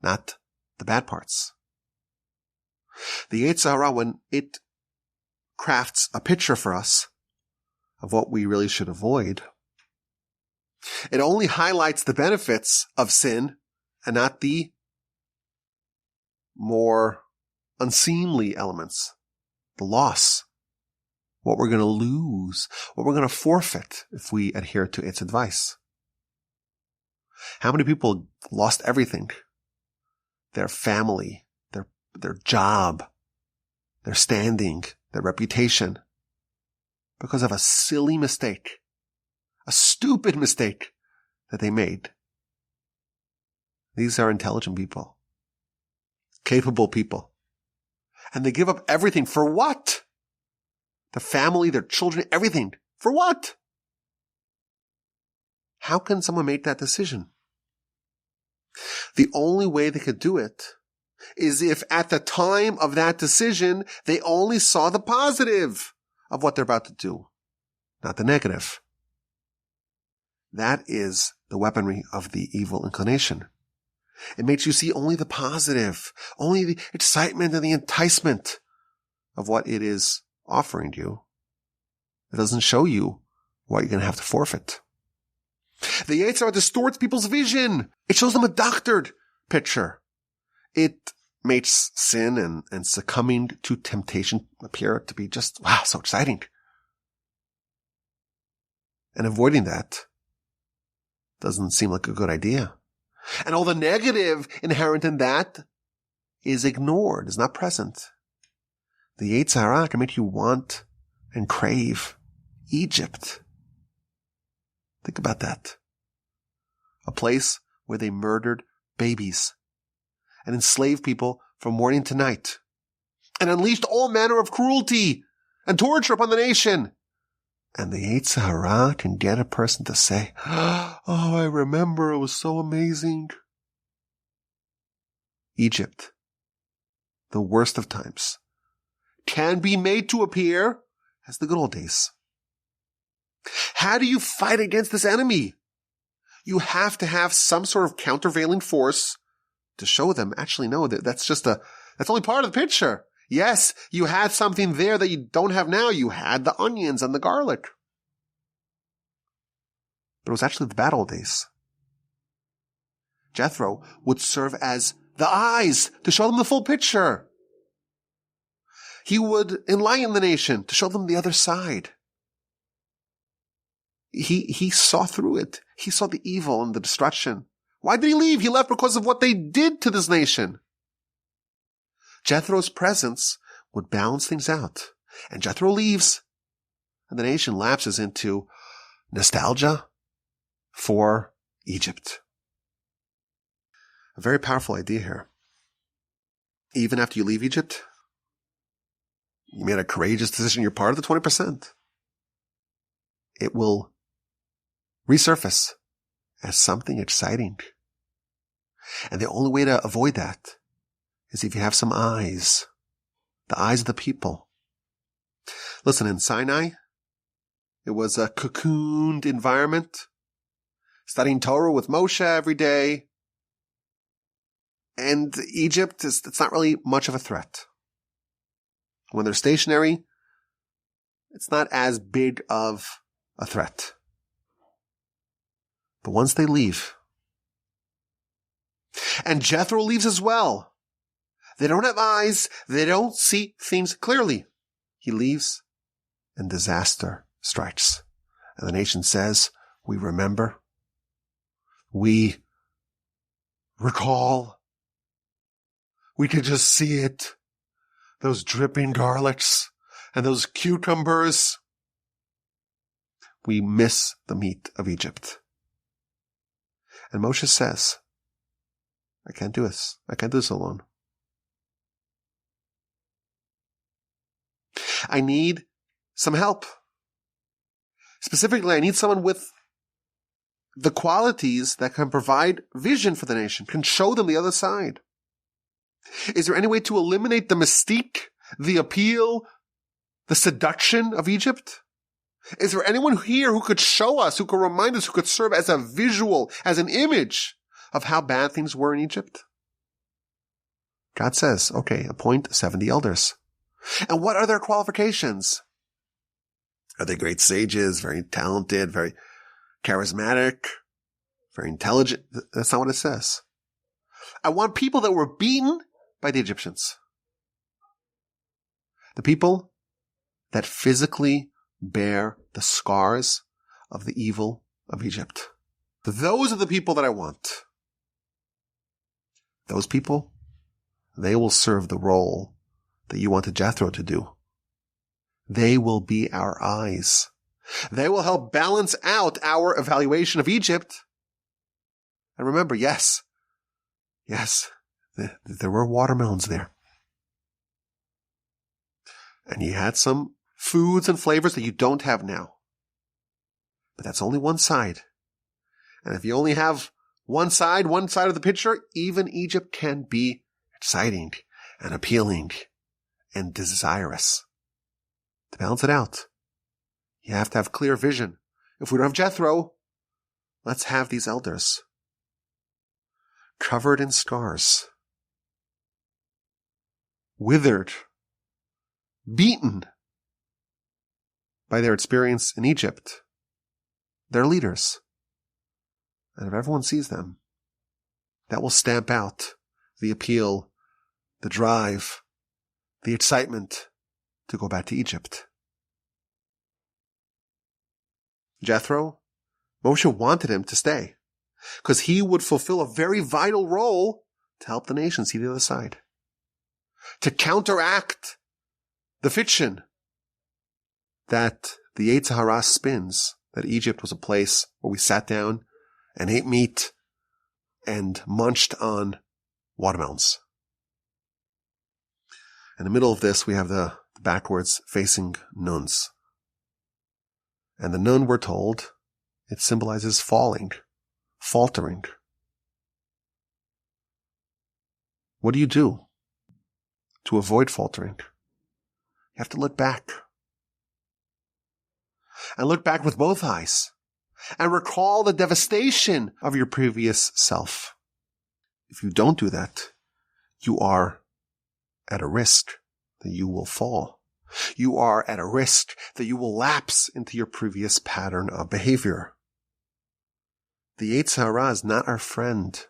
not the bad parts. The Yetzer Hara, when it crafts a picture for us of what we really should avoid, It only highlights the benefits of sin and not the more unseemly elements, the loss, what we're going to lose, what we're going to forfeit if we adhere to its advice. How many people lost everything? Their family, their job, their standing, their reputation, because of a silly mistake, a stupid mistake that they made. These are intelligent people, capable people. And they give up everything for what? Their family, their children, everything. For what? How can someone make that decision? The only way they could do it is if at the time of that decision, they only saw the positive of what they're about to do, not the negative. That is the weaponry of the evil inclination. It makes you see only the positive, only the excitement and the enticement of what it is offering you. It doesn't show you what you're going to have to forfeit. The Yetzer distorts people's vision. It shows them a doctored picture. It makes sin and succumbing to temptation appear to be just, wow, so exciting. And avoiding that doesn't seem like a good idea. And all the negative inherent in that is ignored, is not present. The Yetzer Hara can make you want and crave Egypt. Think about that. A place where they murdered babies and enslaved people from morning to night and unleashed all manner of cruelty and torture upon the nation. And the Yetzer Hara can get a person to say, oh, I remember, it was so amazing. Egypt, the worst of times, can be made to appear as the good old days. How do you fight against this enemy? You have to have some sort of countervailing force to show them, actually, no, that's only part of the picture. Yes, you had something there that you don't have now. You had the onions and the garlic. But it was actually the bad old days. Jethro would serve as the eyes to show them the full picture. He would enlighten the nation to show them the other side. He saw through it. He saw the evil and the destruction. Why did he leave? He left because of what they did to this nation. Jethro's presence would balance things out. And Jethro leaves. And the nation lapses into nostalgia for Egypt. A very powerful idea here. Even after you leave Egypt, you made a courageous decision. You're part of the 20%. It will resurface as something exciting. And the only way to avoid that is if you have some eyes, the eyes of the people. Listen, in Sinai, it was a cocooned environment, studying Torah with Moshe every day. And Egypt, it's not really much of a threat. When they're stationary, it's not as big of a threat. But once they leave, and Jethro leaves as well, they don't have eyes, they don't see things clearly. He leaves, and disaster strikes. And the nation says, we remember, we recall, we could just see it, those dripping garlics and those cucumbers. We miss the meat of Egypt. And Moshe says, I can't do this. I can't do this alone. I need some help. Specifically, I need someone with the qualities that can provide vision for the nation, can show them the other side. Is there any way to eliminate the mystique, the appeal, the seduction of Egypt? Is there anyone here who could show us, who could remind us, who could serve as a visual, as an image of how bad things were in Egypt? God says, okay, appoint 70 elders. And what are their qualifications? Are they great sages, very talented, very charismatic, very intelligent. That's not what it says. I want people that were beaten by the Egyptians. The people that physically bear the scars of the evil of Egypt. Those are the people that I want. Those people, they will serve the role that you wanted Jethro to do. They will be our eyes. They will help balance out our evaluation of Egypt. And remember, yes, there were watermelons there. And you had some foods and flavors that you don't have now. But that's only one side. And if you only have one side of the picture, even Egypt can be exciting and appealing and desirous. To balance it out, you have to have clear vision. If we don't have Jethro, let's have these elders covered in scars, withered, beaten by their experience in Egypt. They're leaders. And if everyone sees them, that will stamp out the appeal, the drive, the excitement to go back to Egypt. Jethro, Moshe wanted him to stay because he would fulfill a very vital role to help the nation see the other side, to counteract the fiction that the Yetzer Hara spins, that Egypt was a place where we sat down and ate meat and munched on watermelons. In the middle of this, we have the backwards facing nuns. And the nun, we're told, it symbolizes falling, faltering. What do you do to avoid faltering? You have to look back. And look back with both eyes. And recall the devastation of your previous self. If you don't do that, you are at a risk that you will fall. You are at a risk that you will lapse into your previous pattern of behavior. The Yetzer Hara is not our friend.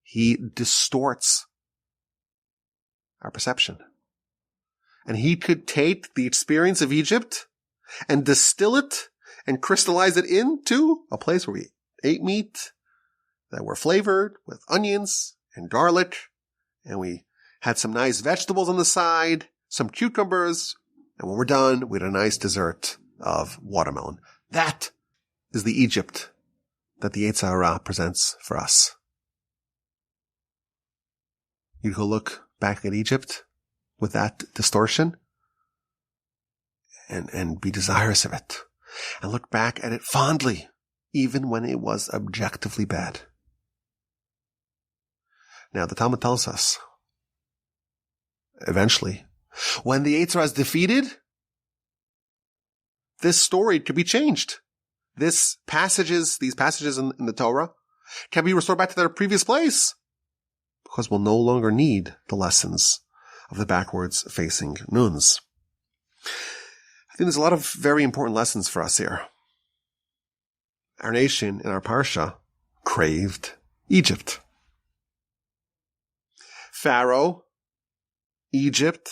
He distorts our perception. And he could take the experience of Egypt and distill it and crystallize it into a place where we ate meat that were flavored with onions and garlic, and we had some nice vegetables on the side, some cucumbers, and when we're done, we had a nice dessert of watermelon. That is the Egypt that the Yetzer Hara presents for us. You go look back at Egypt with that distortion and be desirous of it. And look back at it fondly, even when it was objectively bad. Now, the Talmud tells us, eventually, when the Yetzer Hara is defeated, this story could be changed. These passages in the Torah can be restored back to their previous place because we'll no longer need the lessons of the backwards facing nuns. I think there's a lot of very important lessons for us here. Our nation in our Parsha craved Egypt. Pharaoh, Egypt,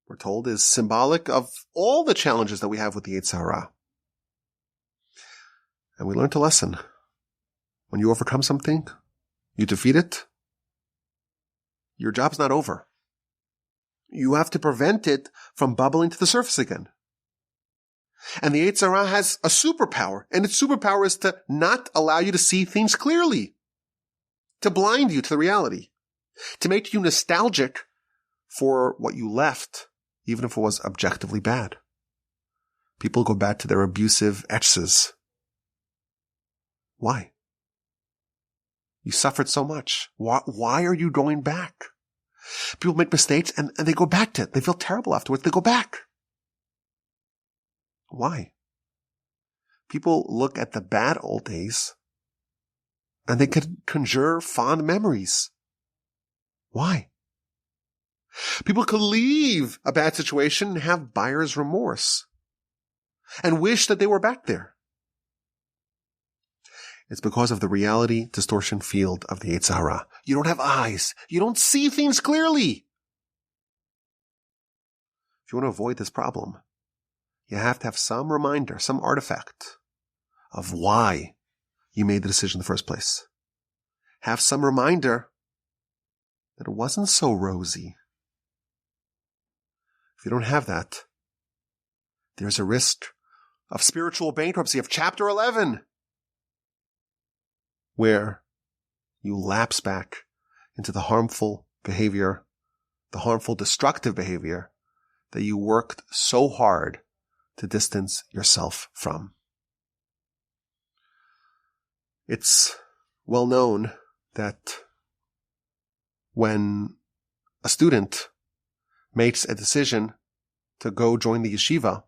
we're told, is symbolic of all the challenges that we have with the Yetzer Hara. And we learned a lesson. When you overcome something, you defeat it, your job's not over. You have to prevent it from bubbling to the surface again. And the Yetzer Hara has a superpower, and its superpower is to not allow you to see things clearly, to blind you to the reality, to make you nostalgic for what you left, even if it was objectively bad. People go back to their abusive exes. Why? You suffered so much. Why are you going back? People make mistakes and they go back to it. They feel terrible afterwards. They go back. Why? People look at the bad old days and they could conjure fond memories. Why? People could leave a bad situation and have buyer's remorse and wish that they were back there. It's because of the reality distortion field of the Yetzer Hara. You don't have eyes. You don't see things clearly. If you want to avoid this problem, you have to have some reminder, some artifact of why you made the decision in the first place. Have some reminder that it wasn't so rosy. If you don't have that, there's a risk of spiritual bankruptcy, of chapter 11, where you lapse back into the harmful behavior, the harmful destructive behavior that you worked so hard to distance yourself from. It's well known that when a student makes a decision to go join the yeshiva,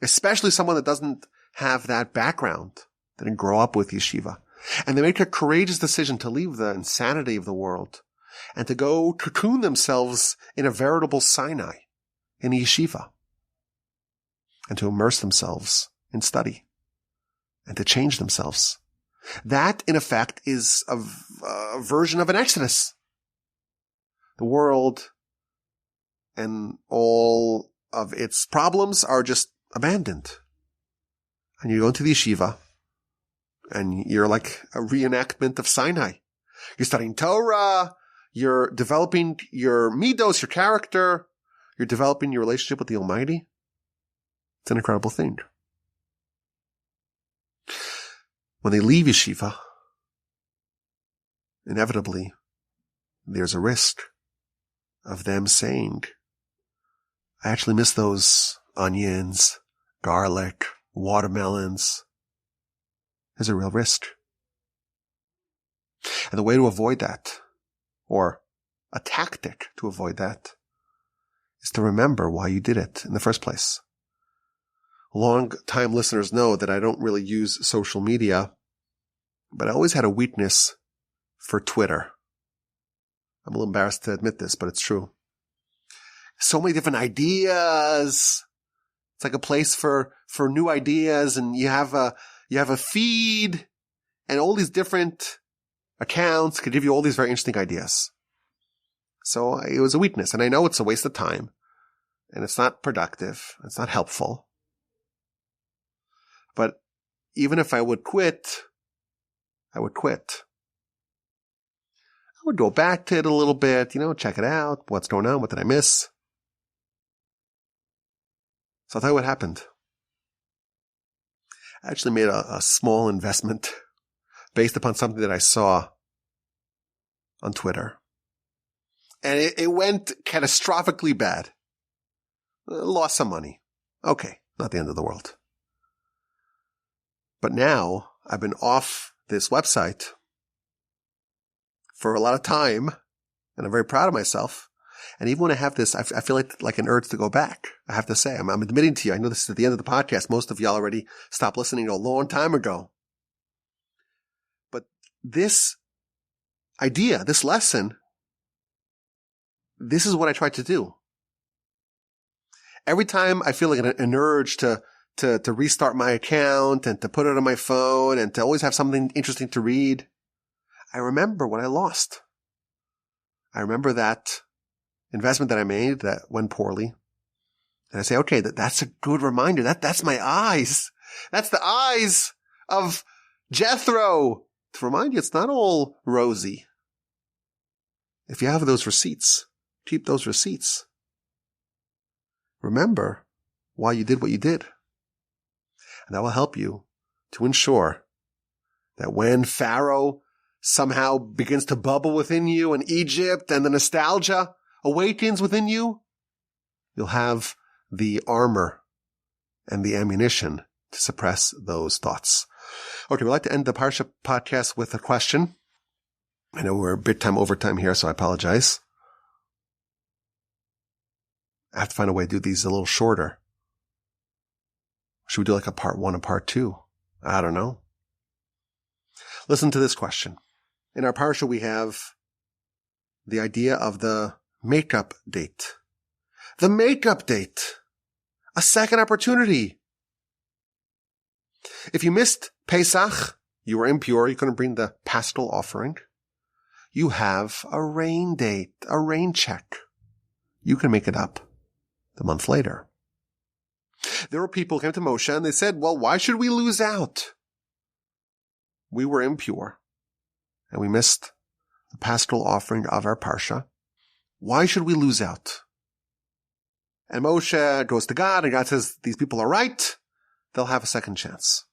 especially someone that doesn't have that background, that didn't grow up with yeshiva, and they make a courageous decision to leave the insanity of the world and to go cocoon themselves in a veritable Sinai, in a yeshiva, and to immerse themselves in study and to change themselves. That, in effect, is a version of an exodus. The world and all of its problems are just abandoned. And you go into the yeshiva, and you're like a reenactment of Sinai. You're studying Torah, you're developing your midos, your character, you're developing your relationship with the Almighty. It's an incredible thing. When they leave yeshiva, inevitably, there's a risk of them saying, I actually miss those onions, garlic, watermelons. There's a real risk. And the way to avoid that, or a tactic to avoid that, is to remember why you did it in the first place. Long-time listeners know that I don't really use social media, but I always had a weakness for Twitter. I'm a little embarrassed to admit this, but it's true. So many different ideas. It's like a place for new ideas, and you have a feed, and all these different accounts could give you all these very interesting ideas. So it was a weakness, and I know it's a waste of time, and it's not productive, it's not helpful. But even if I would quit, I would quit. I would go back to it a little bit, check it out. What's going on? What did I miss? So I'll tell you what happened. I actually made a small investment based upon something that I saw on Twitter. And it went catastrophically bad. Lost some money. Okay, not the end of the world. But now I've been off this website for a lot of time, and I'm very proud of myself. And even when I have this, I feel like an urge to go back. I have to say, I'm admitting to you, I know this is at the end of the podcast. Most of y'all already stopped listening a long time ago. But this idea, this lesson, this is what I try to do. Every time I feel like an urge to restart my account and to put it on my phone and to always have something interesting to read, I remember what I lost. I remember that investment that I made that went poorly. And I say, okay, that's a good reminder. That's my eyes. That's the eyes of Jethro to remind you it's not all rosy. If you have those receipts, keep those receipts. Remember why you did what you did. And that will help you to ensure that when Pharaoh somehow begins to bubble within you and Egypt and the nostalgia awakens within you, you'll have the armor and the ammunition to suppress those thoughts. Okay, we'd like to end the Parsha podcast with a question. I know we're a bit overtime here, so I apologize. I have to find a way to do these a little shorter. Should we do like a part 1 and part 2? I don't know. Listen to this question. In our Parsha, we have the idea of the makeup date. The makeup date. A second opportunity. If you missed Pesach You were impure. You couldn't bring the paschal offering. You have a rain date, a rain check. You can make it up the month later. There were people who came to Moshe and they said, well, why should we lose out? We were impure and we missed the paschal offering of our Parsha. Why should we lose out? And Moshe goes to God and God says, these people are right. They'll have a second chance.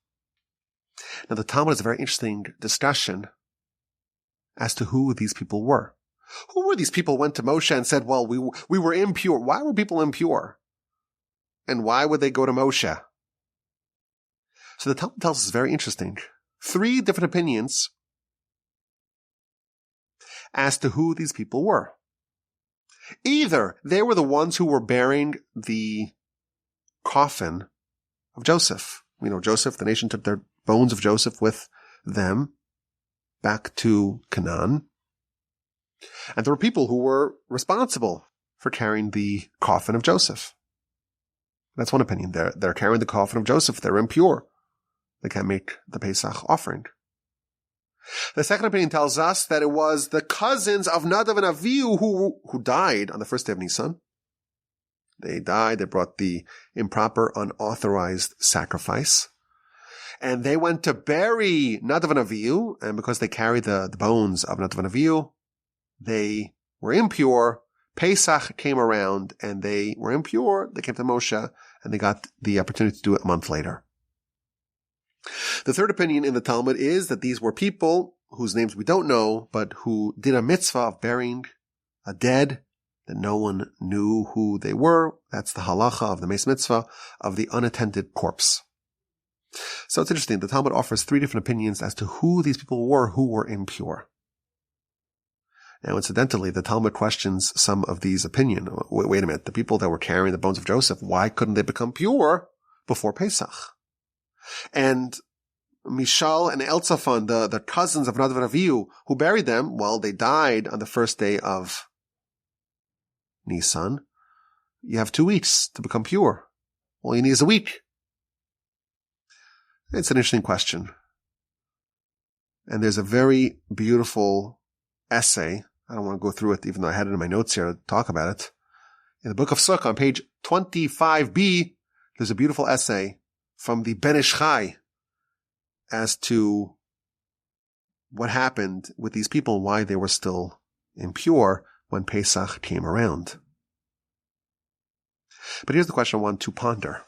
Now the Talmud is a very interesting discussion as to who these people were. Who were these people who went to Moshe and said, well, we were impure. Why were people impure? And why would they go to Moshe? So the Talmud tells us very interesting. 3 different opinions as to who these people were. Either they were the ones who were bearing the coffin of Joseph. We know Joseph, the nation took their bones of Joseph with them back to Canaan. And there were people who were responsible for carrying the coffin of Joseph. That's one opinion. They're carrying the coffin of Joseph. They're impure. They can't make the Pesach offering. The second opinion tells us that it was the cousins of Nadav and Avihu who died on the first day of Nisan. They died. They brought the improper, unauthorized sacrifice. And they went to bury Nadav and Avihu, and because they carried the bones of Nadav and Avihu, they were impure. Pesach came around, and they were impure. They came to Moshe, and they got the opportunity to do it a month later. The third opinion in the Talmud is that these were people whose names we don't know, but who did a mitzvah of burying a dead that no one knew who they were. That's the halacha of the Meis Mitzvah of the unattended corpse. So it's interesting. The Talmud offers 3 different opinions as to who these people were who were impure. Now, incidentally, the Talmud questions some of these opinions. Wait a minute. The people that were carrying the bones of Joseph, why couldn't they become pure before Pesach? And Mishal and Eltzaphan, the cousins of Nadav and Avihu, who buried them, well, they died on the first day of Nisan. You have 2 weeks to become pure. All you need is a week. It's an interesting question. And there's a very beautiful essay. I don't want to go through it, even though I had it in my notes here to talk about it. In the book of Sukkah, on page 25b, there's a beautiful essay from the Ben Ish Chai as to what happened with these people and why they were still impure when Pesach came around. But here's the question I want to ponder.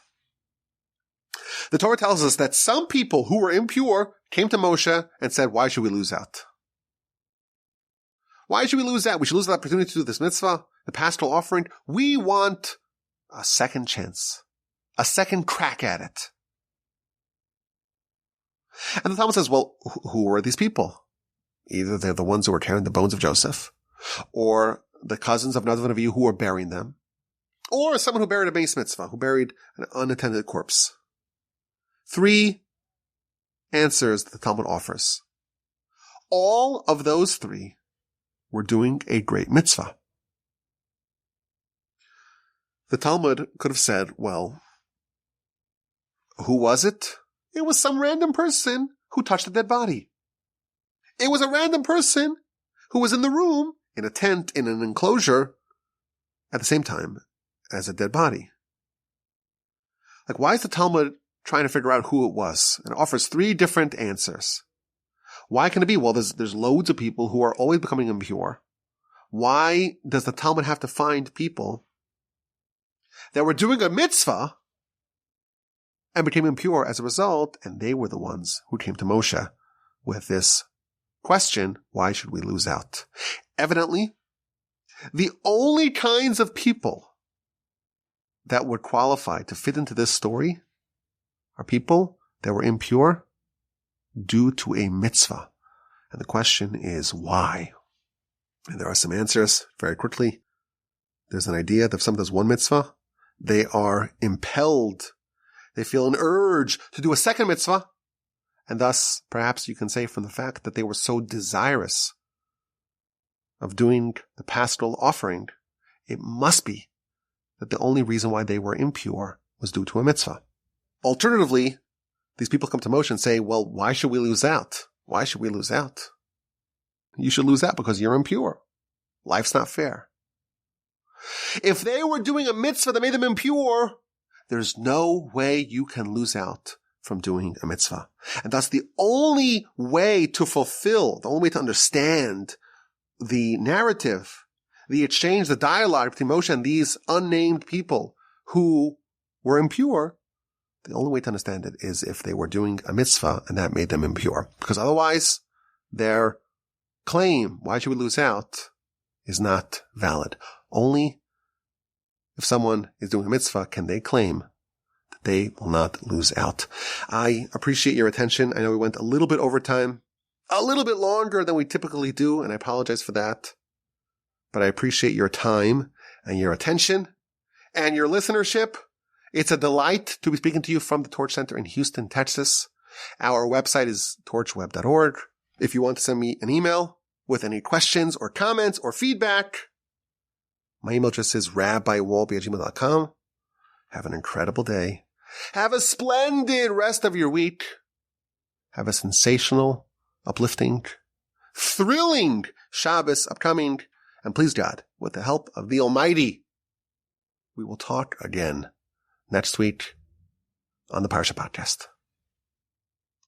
The Torah tells us that some people who were impure came to Moshe and said, why should we lose out? Why should we lose out? We should lose the opportunity to do this mitzvah, the paschal offering. We want a second chance, a second crack at it. And the Talmud says, well, who were these people? Either they're the ones who were carrying the bones of Joseph, or the cousins of Nadav and Avihu who were burying them, or someone who buried a base mitzvah, who buried an unattended corpse. 3 answers that the Talmud offers. All of those 3 were doing a great mitzvah. The Talmud could have said, well, who was it? It was some random person who touched a dead body. It was a random person who was in the room, in a tent, in an enclosure, at the same time as a dead body. Like, why is the Talmud trying to figure out who it was? And it offers 3 different answers. Why can it be? Well, there's loads of people who are always becoming impure. Why does the Talmud have to find people that were doing a mitzvah and became impure as a result? And they were the ones who came to Moshe with this question, why should we lose out? Evidently, the only kinds of people that would qualify to fit into this story are people that were impure due to a mitzvah. And the question is, why? And there are some answers very quickly. There's an idea that if someone does one mitzvah, they are impelled. They feel an urge to do a second mitzvah. And thus, perhaps you can say from the fact that they were so desirous of doing the paschal offering, it must be that the only reason why they were impure was due to a mitzvah. Alternatively, these people come to Moshe and say, well, why should we lose out? Why should we lose out? You should lose out because you're impure. Life's not fair. If they were doing a mitzvah that made them impure, there's no way you can lose out from doing a mitzvah. And that's the only way to fulfill, the only way to understand the narrative, the exchange, the dialogue between Moshe and these unnamed people who were impure. The only way to understand it is if they were doing a mitzvah and that made them impure. Because otherwise, their claim, why should we lose out, is not valid. Only if someone is doing a mitzvah can they claim that they will not lose out. I appreciate your attention. I know we went a little bit over time, a little bit longer than we typically do, and I apologize for that. But I appreciate your time and your attention and your listenership. It's a delight to be speaking to you from the Torch Center in Houston, Texas. Our website is torchweb.org. If you want to send me an email with any questions or comments or feedback, my email address is rabbiwolbe@gmail.com. Have an incredible day. Have a splendid rest of your week. Have a sensational, uplifting, thrilling Shabbos upcoming. And please God, with the help of the Almighty, we will talk again next week on the Parsha podcast.